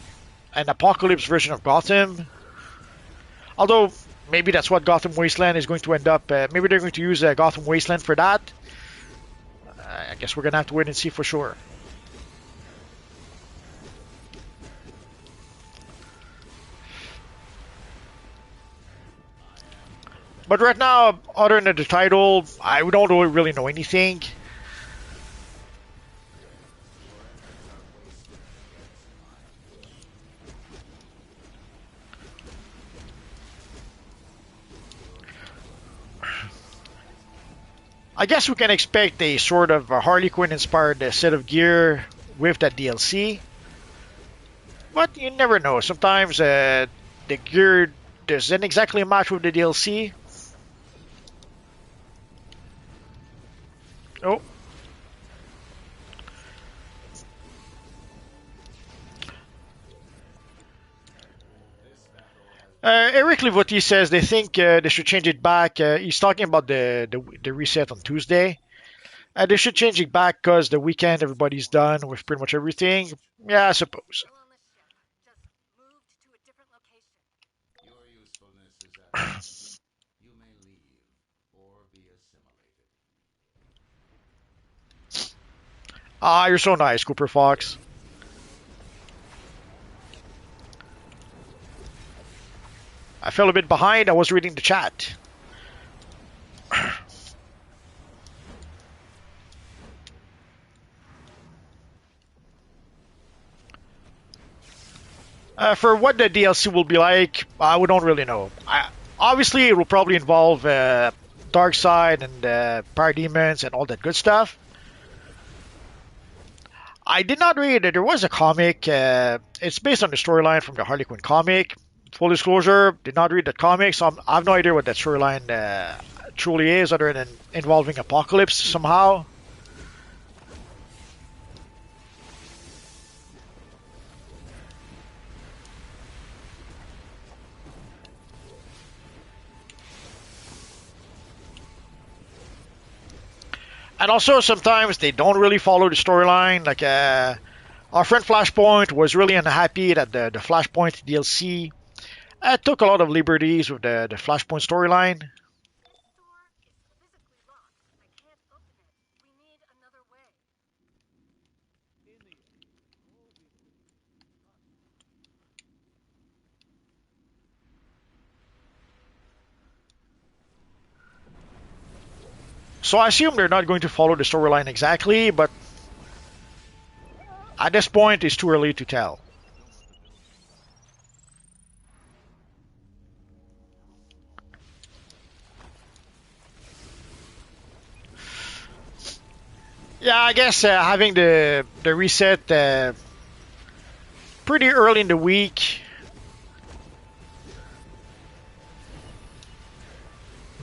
an Apocalypse version of Gotham. Although maybe that's what Gotham Wasteland is going to end up. Maybe they're going to use Gotham Wasteland for that. I guess we're gonna have to wait and see for sure. But right now, other than the title, I don't really know anything. I guess we can expect a sort of a Harley Quinn inspired set of gear with that DLC. But you never know. Sometimes the gear doesn't exactly match with the DLC. Oh, Eric Livotti says they think they should change it back. He's talking about the reset on Tuesday. They should change it back because the weekend everybody's done with pretty much everything. Yeah, I suppose. Still on the ship, just moved to a different location. Your usefulness is evident. You may leave or be assimilated. Ah, you're so nice, Cooper Fox. I fell a bit behind. I was reading the chat. For what the DLC will be like, we don't really know. Obviously, it will probably involve Dark Side and Parademons and all that good stuff. I did not read it. There was a comic. It's based on the storyline from the Harley Quinn comic. Full disclosure, did not read that comic, so I have no idea what that storyline truly is, other than involving Apocalypse somehow. And also, sometimes they don't really follow the storyline. Like, our friend Flashpoint was really unhappy that the Flashpoint DLC took a lot of liberties with the Flashpoint storyline. This door is physically locked. I can't open it. We need another way. So I assume they're not going to follow the storyline exactly, but at this point, it's too early to tell. Yeah, I guess having the reset pretty early in the week,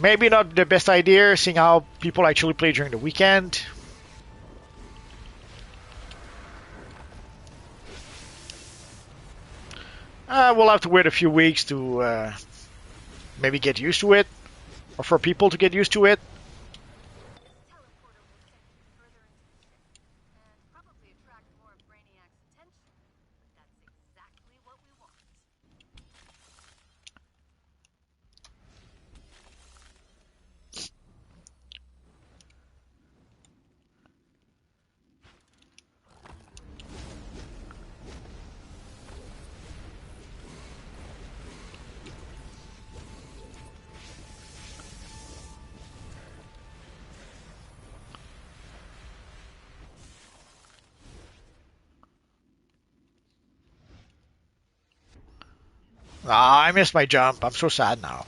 maybe not the best idea, seeing how people actually play during the weekend. We'll have to wait a few weeks to maybe get used to it, or for people to get used to it. Teleporter will send you further into the ship and probably attract more of Brainiac's attention. But that's exactly what we want. Ah, I missed my jump. I'm so sad now.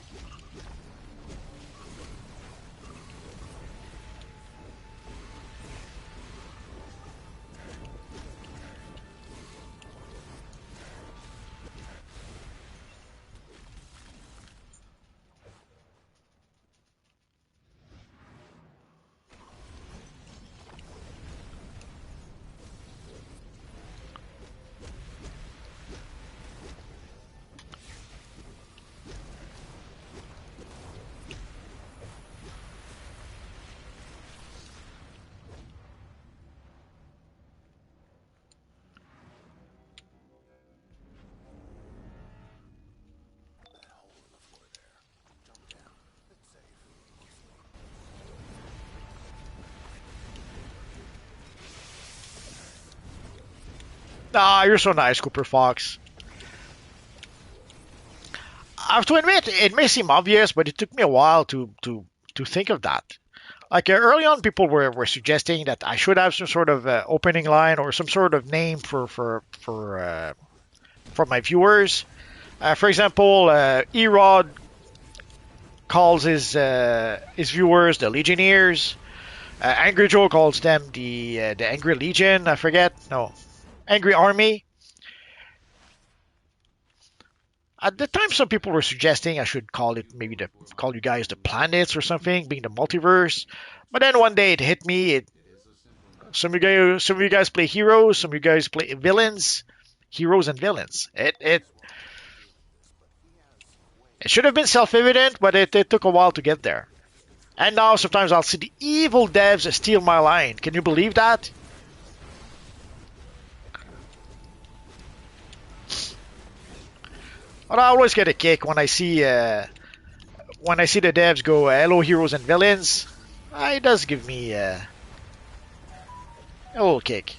Ah, you're so nice, Cooper Fox. I have to admit, it may seem obvious, but it took me a while to think of that. Like early on, people were suggesting that I should have some sort of opening line or some sort of name for my viewers. For example, Erod calls his viewers the Legionnaires. Angry Joe calls them the Angry Legion. I forget. No, Angry Army. At the time, some people were suggesting I should call it maybe call you guys the planets or something, being the multiverse. But then one day it hit me. Some of you guys play heroes, some of you guys play villains, heroes and villains. It It should have been self-evident, but it took a while to get there. And now sometimes I'll see the evil devs steal my line. Can you believe that? But I always get a kick when I see the devs go hello heroes and villains. It does give me a little kick.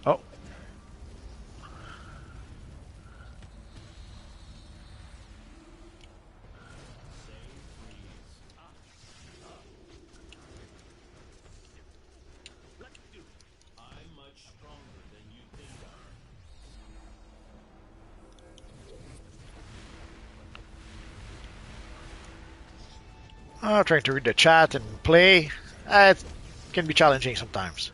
Oh. Let's do it. I'm much stronger than you think I am. Trying to read the chat and play. It can be challenging sometimes.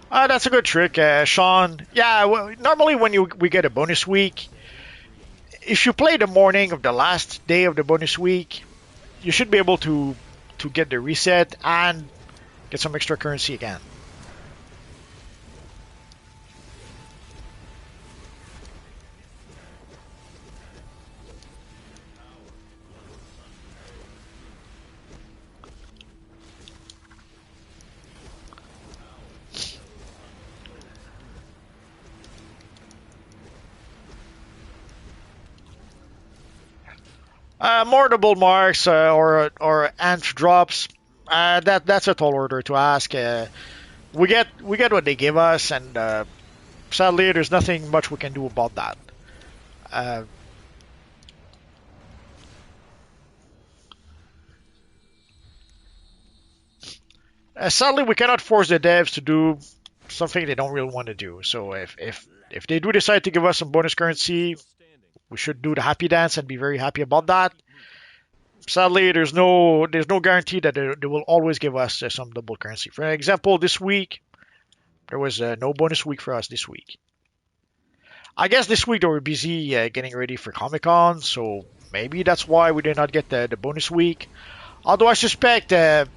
That's a good trick, Sean. Yeah, well, normally when we get a bonus week, if you play the morning of the last day of the bonus week, you should be able to get the reset and get some extra currency again. More double marks or ant drops. That's a tall order to ask. We get what they give us, and sadly, there's nothing much we can do about that. Uh, Sadly, we cannot force the devs to do something they don't really want to do. So if they do decide to give us some bonus currency, we should do the happy dance and be very happy about that. Sadly, there's no guarantee that they will always give us some double currency. For example, this week there was no bonus week for us this week. I guess this week they were busy getting ready for Comic Con, so maybe that's why we did not get the bonus week. Although I suspect the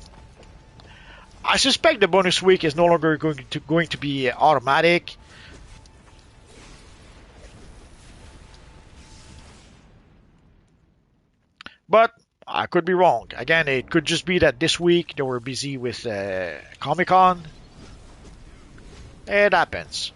bonus week is no longer going to be automatic. But I could be wrong. Again, it could just be that this week they were busy with Comic Con. It happens.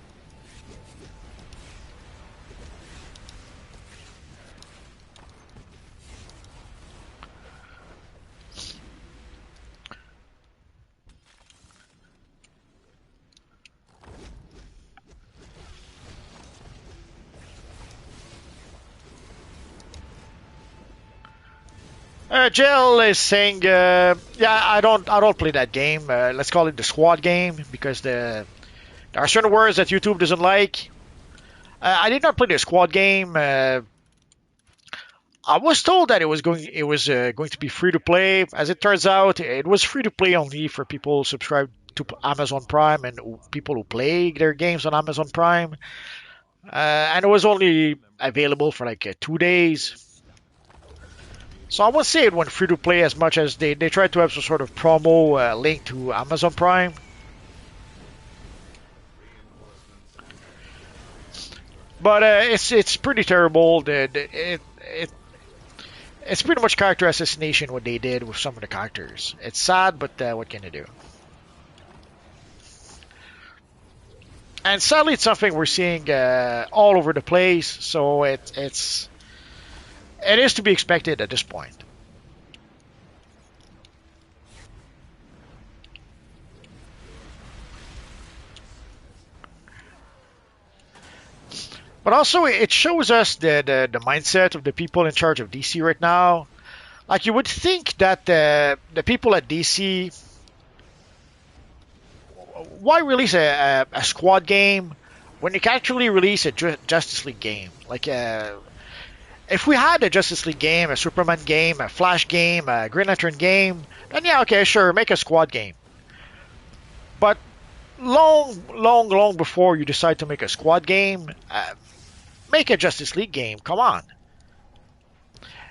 Jill is saying, yeah, I don't play that game. Let's call it the squad game because there are certain words that YouTube doesn't like. I did not play the squad game. I was told that it was going to be free to play. As it turns out, it was free to play only for people subscribed to Amazon Prime and people who play their games on Amazon Prime. And it was only available for like 2 days. So I won't say it went free to play as much as they tried to have some sort of promo link to Amazon Prime. But it's pretty terrible. It's pretty much character assassination what they did with some of the characters. It's sad, but what can you do? And sadly, it's something we're seeing all over the place. So it is to be expected at this point. But also, it shows us the mindset of the people in charge of DC right now. Like, you would think that the people at DC, why release a squad game when you can actually release a Justice League game? Like, if we had a Justice League game, a Superman game, a Flash game, a Green Lantern game, then yeah, okay, sure, make a squad game. long before you decide to make a squad game, make a Justice League game. Come on.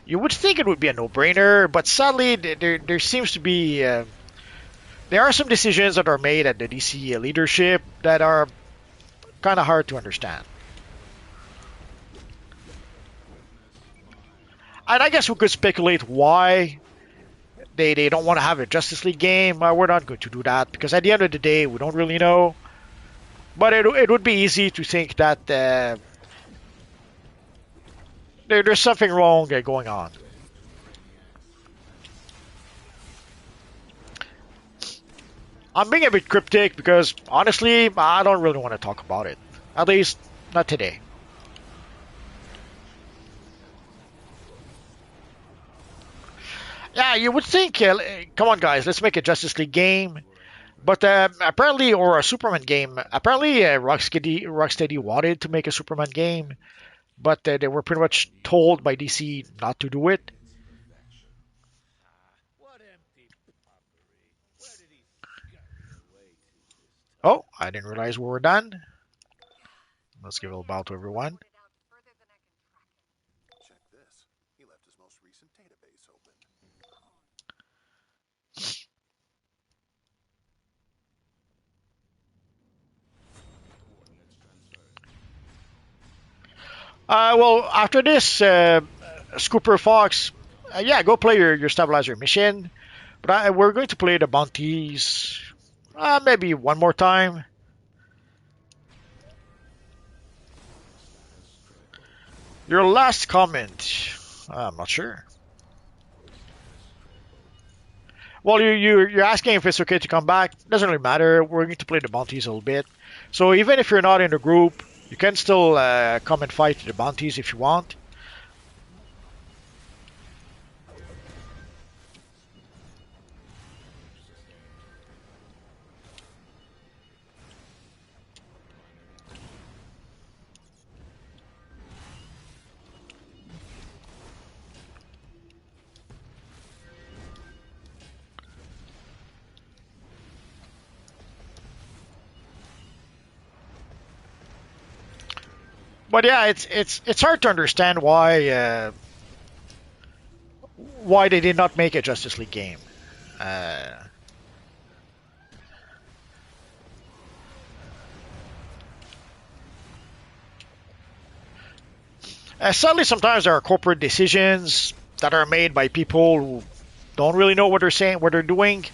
You would think it would be a no-brainer, but sadly, there seems to be there are some decisions that are made at the DC leadership that are kind of hard to understand. And I guess we could speculate why they don't want to have a Justice League game. We're not going to do that because at the end of the day, we don't really know. But it would be easy to think that there's something wrong going on. I'm being a bit cryptic because honestly, I don't really want to talk about it. At least, not today. Yeah, you would think, come on, guys, let's make a Justice League game. But apparently, or a Superman game. Apparently, Rocksteady wanted to make a Superman game, but they were pretty much told by DC not to do it. What empty puffery. Where did he scurry away to this time? Oh, I didn't realize we were done. Let's give a little bow to everyone. Sorted out further than I can track it. Check this. He left his most recent database open. Well, after this, Scooper Fox, yeah, go play your stabilizer mission. But we're going to play the Monties maybe one more time. Your last comment. I'm not sure. Well, you're asking if it's okay to come back. Doesn't really matter. We're going to play the bounties a little bit. So even if you're not in the group, you can still come and fight the bounties if you want. But yeah, it's hard to understand why they did not make a Justice League game. Uh, Sadly, sometimes there are corporate decisions that are made by people who don't really know what they're saying, what they're doing,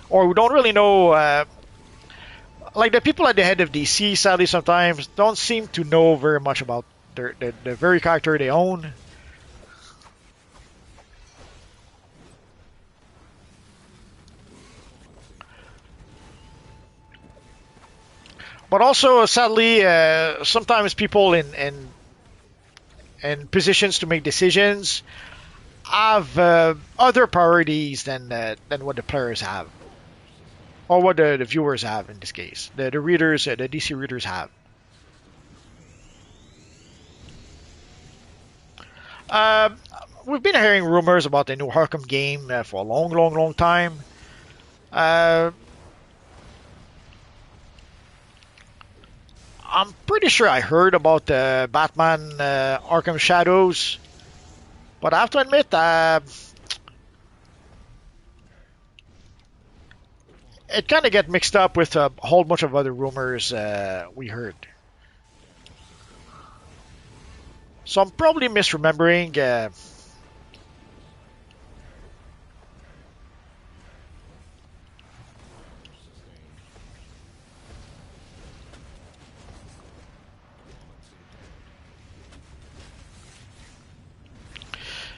or who don't really know. Like the people at the head of DC, sadly, sometimes don't seem to know very much about the very character they own. But also, sadly, sometimes people in positions to make decisions have other priorities than what the players have, or what the viewers have in this case. The readers, the DC readers have. Uh, we've been hearing rumors about the new Arkham game for a long time. Uh, I'm pretty sure I heard about the Batman Arkham Shadows, but I have to admit, it kind of get mixed up with a whole bunch of other rumors we heard. So I'm probably misremembering.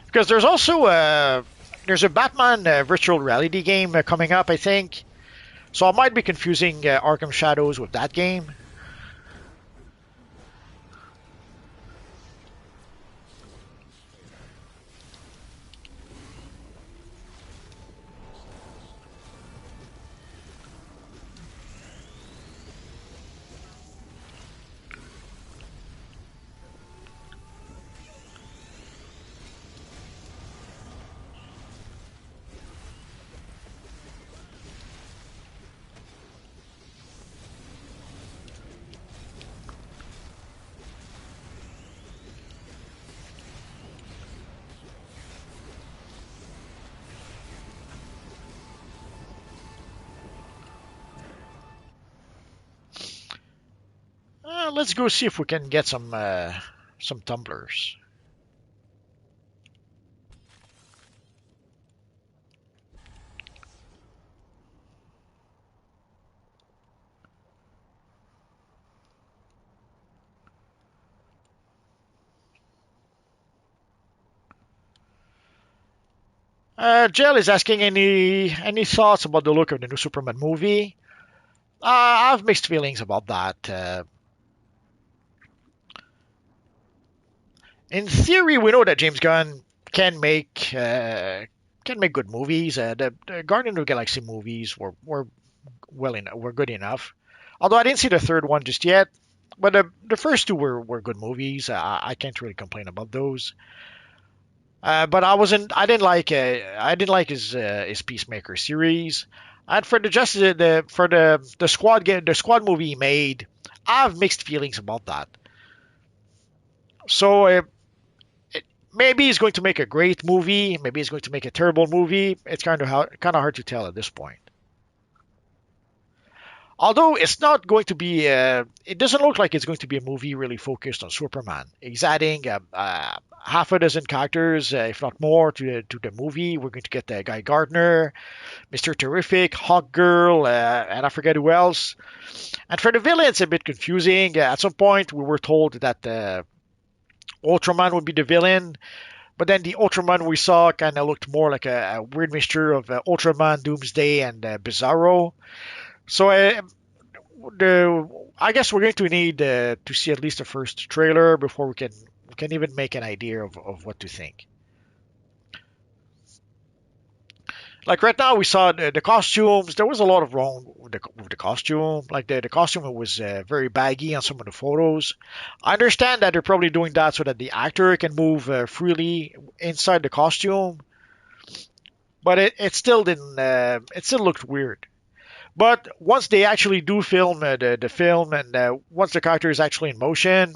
Because there's also there's a Batman virtual reality game coming up, I think. So I might be confusing Arkham Shadows with that game. Let's go see if we can get some tumblers. Jill is asking any thoughts about the look of the new Superman movie. I have mixed feelings about that. In theory, we know that James Gunn can make can make good movies. The Guardian of the Galaxy movies were good enough. Although I didn't see the third one just yet, but the first two were good movies. I can't really complain about those. But I didn't like his Peacemaker series. And for the just the squad movie he made, I have mixed feelings about that. So maybe he's going to make a great movie. Maybe he's going to make a terrible movie. It's kind of hard to tell at this point. Although it's not going to be, it doesn't look like it's going to be a movie really focused on Superman. He's adding half a dozen characters, if not more, to the movie. We're going to get Guy Gardner, Mr. Terrific, Hawk Girl, and I forget who else. And for the villain, it's a bit confusing. At some point, we were told that Ultraman would be the villain, but then the Ultraman we saw kind of looked more like a weird mixture of Ultraman, Doomsday, and Bizarro. So I guess we're going to need to see at least the first trailer before we can even make an idea of what to think. Like right now, we saw the costumes. There was a lot of wrong with the costume. Like the costume was very baggy on some of the photos. I understand that they're probably doing that so that the actor can move freely inside the costume, but it still didn't. It still looked weird. But once they actually do film the film, and once the character is actually in motion,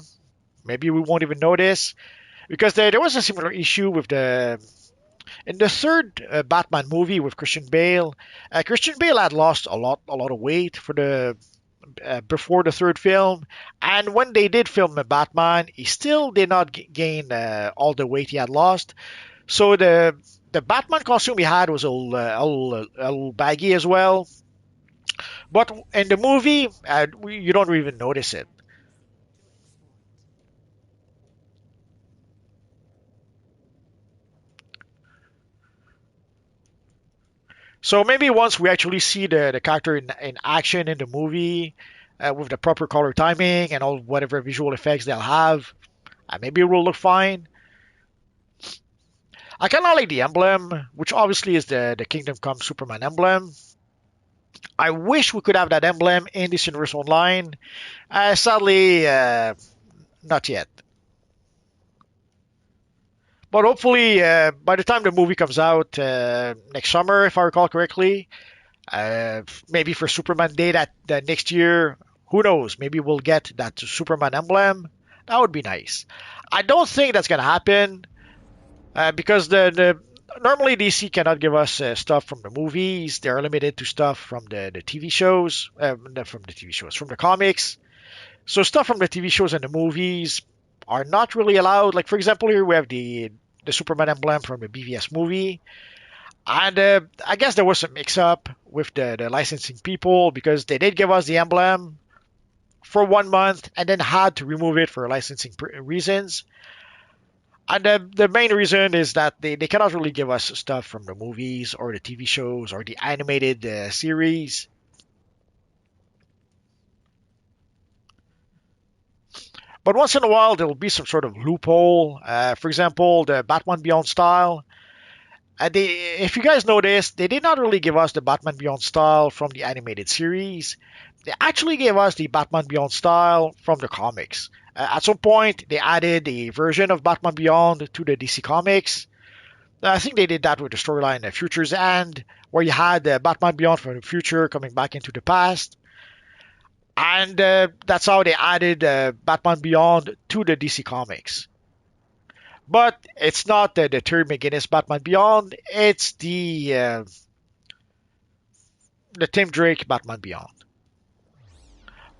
maybe we won't even notice because there was a similar issue with the in the third Batman movie with Christian Bale. Christian Bale had lost a lot of weight for the before the third film, and when they did film the Batman, he still did not gain all the weight he had lost. So the Batman costume he had was a little baggy as well. But in the movie, you don't even notice it. So maybe once we actually see the character in action in the movie, with the proper color timing and all whatever visual effects they'll have, maybe it will look fine. I kind of like the emblem, which obviously is the Kingdom Come Superman emblem. I wish we could have that emblem in this universe online. Sadly, not yet. But hopefully, by the time the movie comes out next summer, if I recall correctly, maybe for Superman Day that next year, who knows? Maybe we'll get that Superman emblem. That would be nice. I don't think that's gonna happen because the normally DC cannot give us stuff from the movies. They are limited to stuff from the TV shows, not from the TV shows, from the comics. So stuff from the TV shows and the movies are not really allowed. Like for example, here we have the Superman emblem from the BVS movie. And I guess there was some mix-up with the licensing people because they did give us the emblem for 1 month and then had to remove it for licensing reasons. And the main reason is that they cannot really give us stuff from the movies or the TV shows or the animated series. But once in a while, there will be some sort of loophole. For example, the Batman Beyond style. If you guys noticed, they did not really give us the Batman Beyond style from the animated series. They actually gave us the Batman Beyond style from the comics. At some point, they added a version of Batman Beyond to the DC Comics. I think they did that with the storyline Future's End, where you had Batman Beyond from the future coming back into the past. And that's how they added Batman Beyond to the DC Comics. But it's not the Terry McGinnis Batman Beyond. It's the Tim Drake Batman Beyond.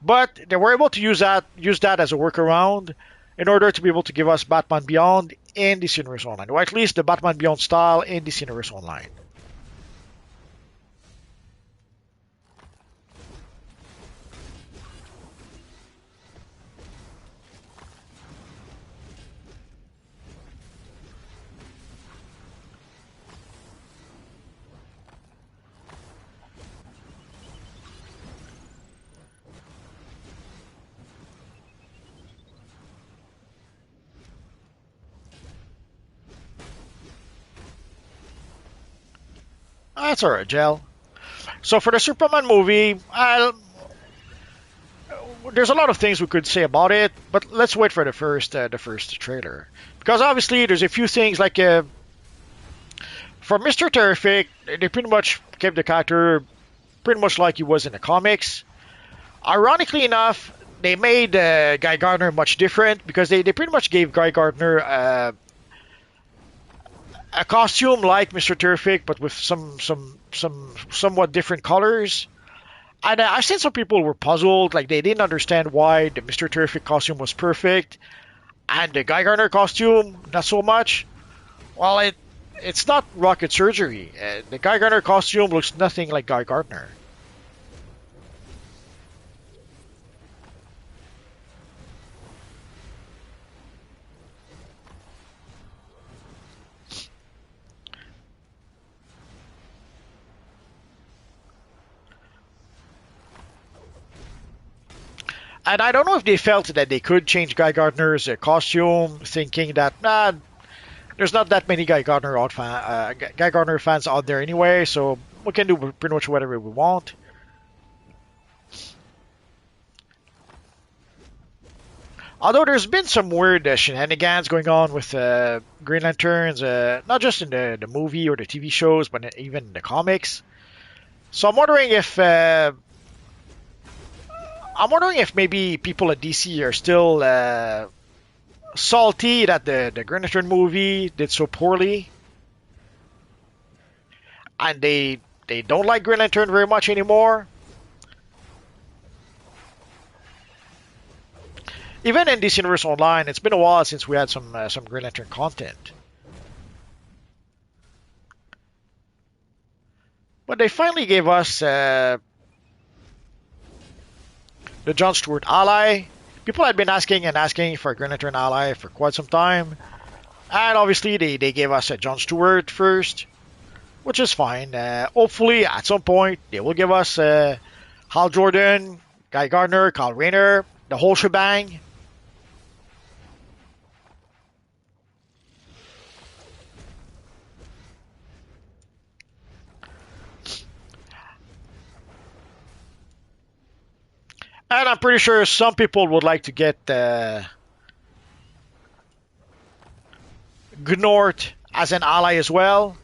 But they were able to use that as a workaround in order to be able to give us Batman Beyond in DC Universe Online, or at least the Batman Beyond style in DC Universe Online. That's alright, Gel. So for the Superman movie, there's a lot of things we could say about it, but let's wait for the first trailer, because obviously there's a few things like for Mr. Terrific, they pretty much kept the character pretty much like he was in the comics. Ironically enough, they made Guy Gardner much different because they pretty much gave Guy Gardner a costume like Mr. Terrific, but with some somewhat different colors. And I've seen some people were puzzled, like they didn't understand why the Mr. Terrific costume was perfect and the Guy Gardner costume not so much. Well, it's not rocket surgery. The Guy Gardner costume looks nothing like Guy Gardner. And I don't know if they felt that they could change Guy Gardner's costume, thinking that there's not that many Guy Gardner fans out there anyway, so we can do pretty much whatever we want. Although there's been some weird shenanigans going on with Green Lanterns, not just in the movie or the TV shows, but even in the comics. So I'm wondering if maybe people at DC are still salty that the Green Lantern movie did so poorly, and they don't like Green Lantern very much anymore. Even in DC Universe Online, it's been a while since we had some Green Lantern content. But they finally gave us the John Stewart ally. People had been asking and asking for a Green Lantern ally for quite some time. And obviously they gave us a John Stewart first, which is fine. Hopefully at some point they will give us Hal Jordan, Guy Gardner, Kyle Rayner, the whole shebang. And I'm pretty sure some people would like to get Gnort as an ally as well.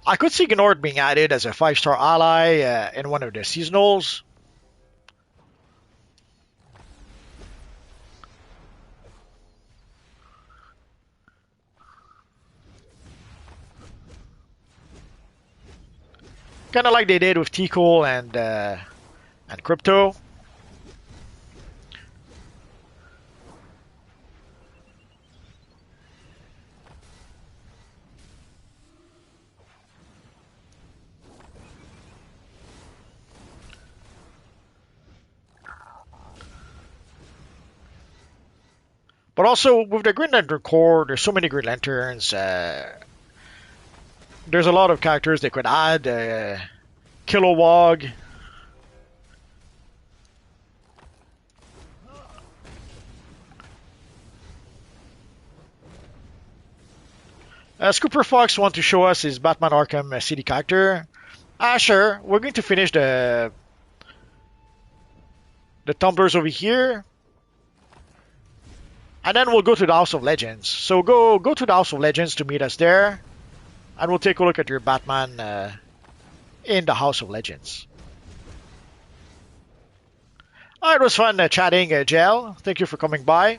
I could see Gnort being added as a 5-star ally in one of the seasonals. Kind of like they did with Tico and Crypto. But also with the Green Lantern Corps, there's so many Green Lanterns. There's a lot of characters they could add. Kilowog. Scooper Fox want to show us his Batman Arkham City character. Sure. We're going to finish the tumblers over here. And then we'll go to the House of Legends. So go to the House of Legends to meet us there. And we'll take a look at your Batman in the House of Legends. It was fun chatting, Jel. Thank you for coming by.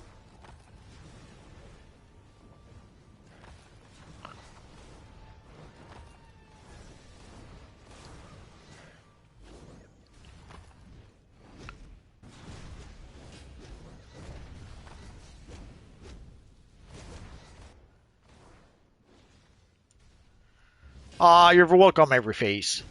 You're welcome, every face.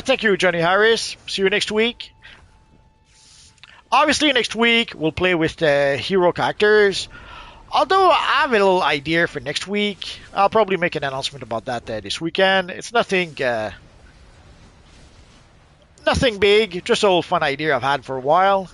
Thank you, Johnny Harris. See you next week. Obviously, next week we'll play with the hero characters. Although I have a little idea for next week, I'll probably make an announcement about that this weekend. It's nothing big, just a little fun idea I've had for a while.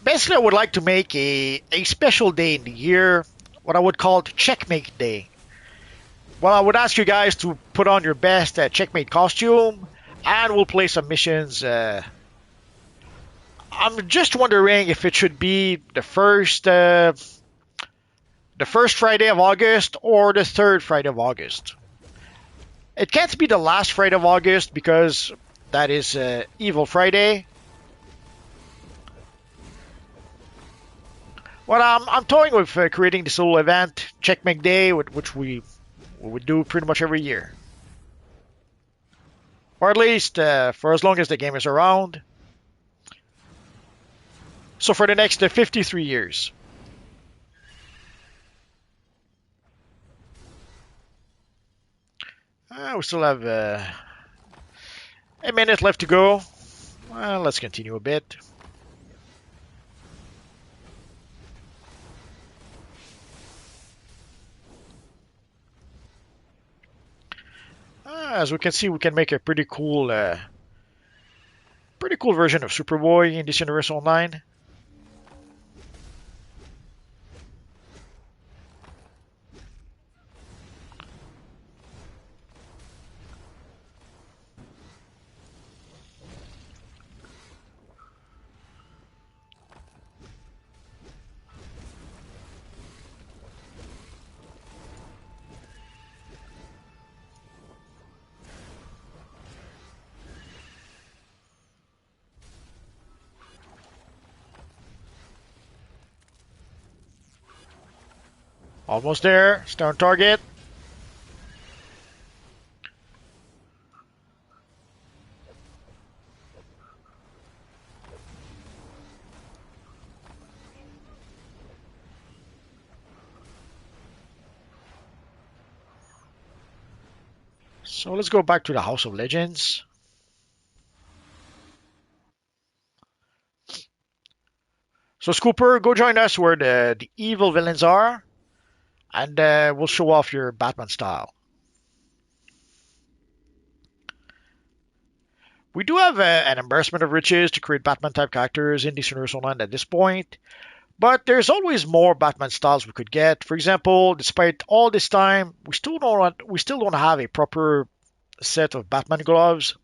Basically, I would like to make a special day in the year, what I would call Checkmate Day. Well, I would ask you guys to put on your best Checkmate costume, and we'll play some missions. I'm just wondering if it should be the first Friday of August or the third Friday of August. It can't be the last Friday of August because that is EEViLL Friday. Well, I'm toying with creating this little event, Checkmate Day, which we would do pretty much every year. Or at least for as long as the game is around. So for the next 53 years. We still have a minute left to go. Well, let's continue a bit. As we can see, we can make a pretty cool version of Superboy in this universe online. Almost there. Stay on target. So let's go back to the House of Legends. So Scooper, go join us where the evil villains are, and we'll show off your Batman style. We do have an embarrassment of riches to create Batman type characters in this universe online at this point, but there's always more Batman styles we could get. For example, despite all this time, we still don't have a proper set of Batman gloves,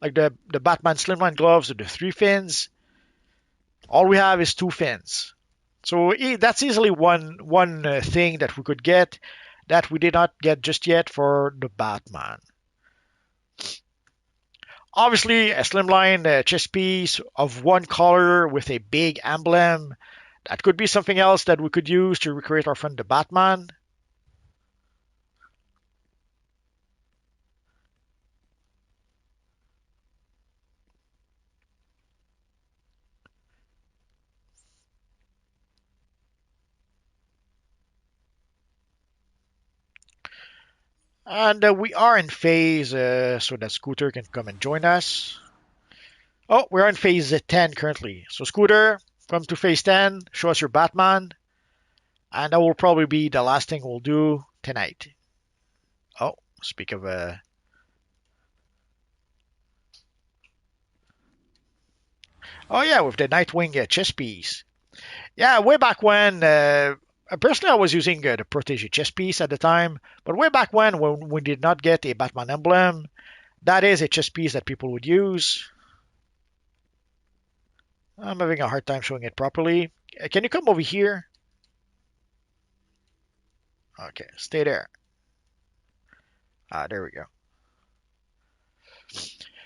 like the Batman Slimline gloves with the 3 fins. All we have is 2 fins. So that's easily one thing that we could get that we did not get just yet for the Batman. Obviously, a slimline chest piece of one color with a big emblem. That could be something else that we could use to recreate our friend the Batman. And we are in phase, so that Scooter can come and join us. Oh, we're in phase 10 currently. So Scooter, come to phase 10, show us your Batman, and that will probably be the last thing we'll do tonight. Oh, speak of Oh yeah, with the Nightwing chess piece. Yeah, way back when. Personally, I was using the Protege chess piece at the time, but way back when we did not get a Batman emblem, that is a chess piece that people would use. I'm having a hard time showing it properly. Can you come over here? Okay, stay there. There we go.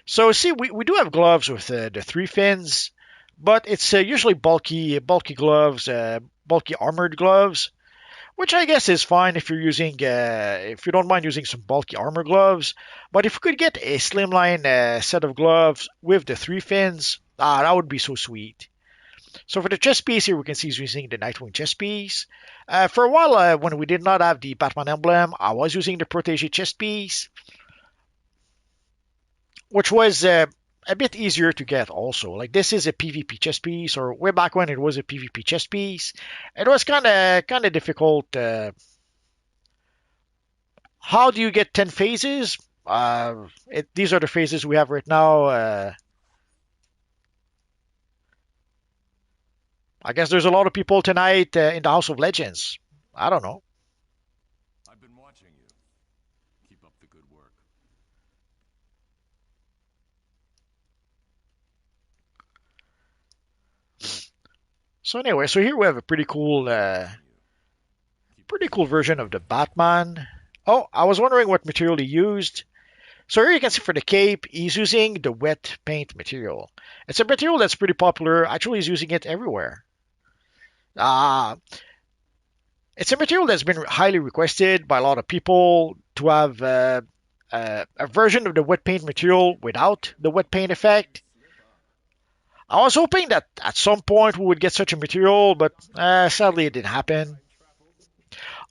So see, we do have gloves with the three fins, but it's usually bulky gloves, bulky armored gloves, which I guess is fine if you're using, if you don't mind using some bulky armor gloves. But if we could get a slimline set of gloves with the three fins, that would be so sweet. So for the chest piece here, we can see he's using the Nightwing chest piece. For a while, when we did not have the Batman emblem, I was using the Protege chest piece, which was a bit easier to get also. Like this is a PvP chest piece, or way back when it was a PvP chest piece. It was kind of difficult. How do you get 10 phases? These are the phases we have right now. I guess there's a lot of people tonight in the House of Legends. I don't know. I've been watching you. Keep up the good work. So anyway, so here we have a pretty cool version of the Batman. Oh, I was wondering what material he used. So here you can see for the cape, he's using the wet paint material. It's a material that's pretty popular. Actually, he's using it everywhere. Uh, it's a material that's been highly requested by a lot of people to have a version of the wet paint material without the wet paint effect. I was hoping that at some point we would get such a material, but sadly it didn't happen.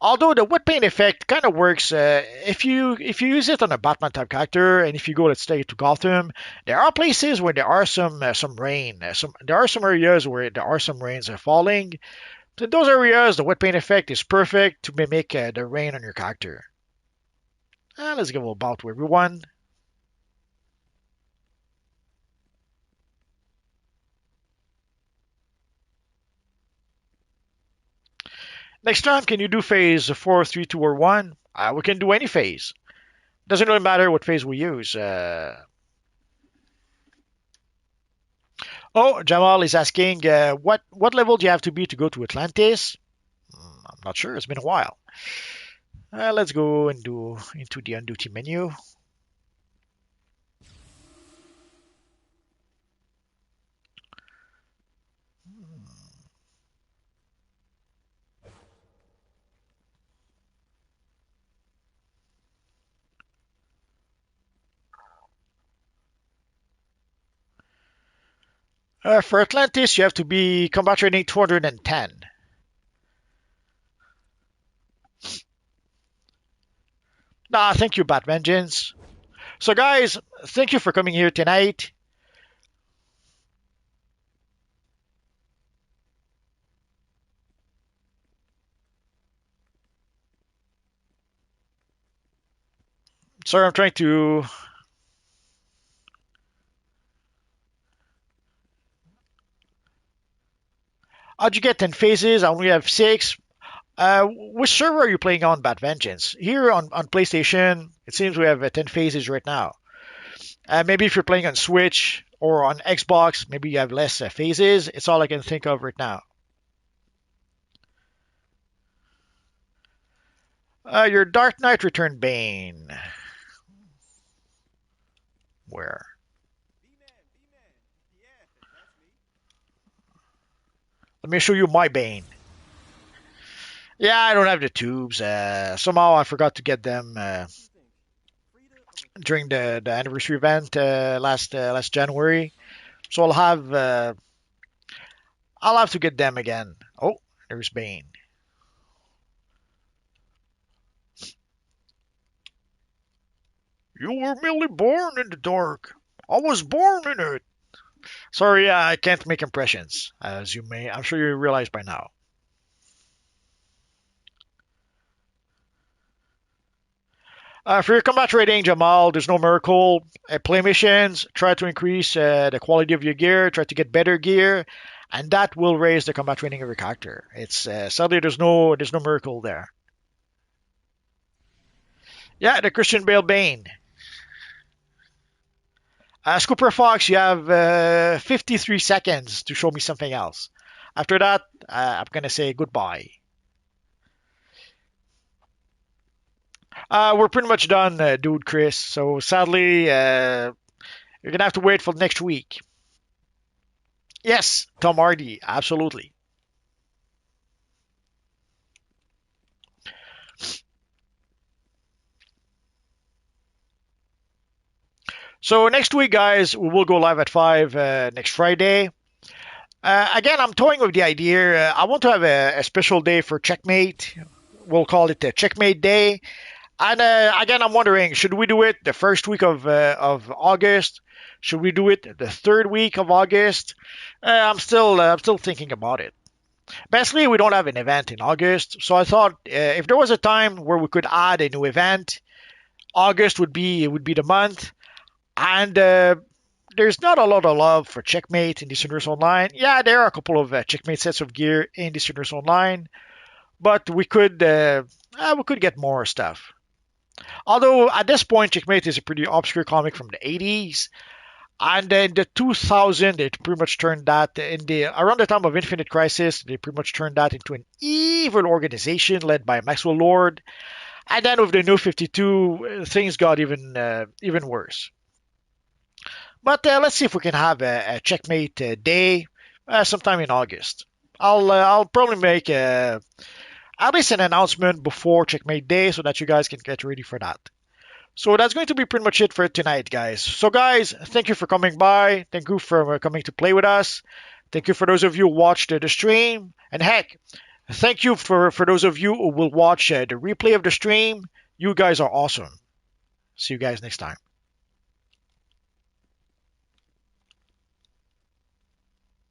Although the wet paint effect kind of works if you use it on a Batman type character, and if you go, let's say, to Gotham, there are places where there are some rain. There are some areas where there are some rains are falling. So in those areas, the wet paint effect is perfect to mimic the rain on your character. Let's give a bow to everyone. Next time, can you do phase 4, 3, 2, or 1? We can do any phase. Doesn't really matter what phase we use. Oh, Jamal is asking, what level do you have to be to go to Atlantis? I'm not sure. It's been a while. Let's go and do into the on-duty menu. For Atlantis, you have to be combat rating 210. Thank you, Bat Vengeance. So, guys, thank you for coming here tonight. Sorry, I'm trying to. How'd you get 10 phases? I only have 6. Which server are you playing on, Bat Vengeance? Here on PlayStation, it seems we have 10 phases right now. Maybe if you're playing on Switch or on Xbox, maybe you have less phases. It's all I can think of right now. Your Dark Knight Return Bane. Where? Let me show you my Bane. Yeah, I don't have the tubes. Somehow I forgot to get them during the anniversary event last January. So I'll have to get them again. Oh, there's Bane. You were merely born in the dark. I was born in it. Sorry, I can't make impressions, as I'm sure you realize by now. For your combat rating, Jamal, there's no miracle. Play missions, try to increase the quality of your gear, try to get better gear, and that will raise the combat rating of your character. It's sadly there's no miracle there. Yeah, the Christian Bale Bane. Scooper Fox, you have 53 seconds to show me something else. After that, I'm gonna say goodbye. We're pretty much done, dude, Chris. So sadly, you're gonna have to wait for next week. Yes, Tom Hardy, absolutely. So next week, guys, we will go live at 5 next Friday. Again, I'm toying with the idea. I want to have a special day for Checkmate. We'll call it the Checkmate Day. And again, I'm wondering, should we do it the first week of August? Should we do it the third week of August? I'm still thinking about it. Basically, we don't have an event in August, so I thought if there was a time where we could add a new event, August would be the month. And there's not a lot of love for Checkmate in Dishonored Online. Yeah, there are a couple of Checkmate sets of gear in Dishonored Online, but we could get more stuff. Although at this point, Checkmate is a pretty obscure comic from the 80s, and then the 2000, it pretty much turned that in the around the time of Infinite Crisis, they pretty much turned that into an evil organization led by Maxwell Lord. And then with the New 52, things got even worse. But let's see if we can have a checkmate day sometime in August. I'll probably make at least an announcement before checkmate day so that you guys can get ready for that. So that's going to be pretty much it for tonight, guys. So guys, thank you for coming by. Thank you for coming to play with us. Thank you for those of you who watched the stream. And heck, thank you for those of you who will watch the replay of the stream. You guys are awesome. See you guys next time.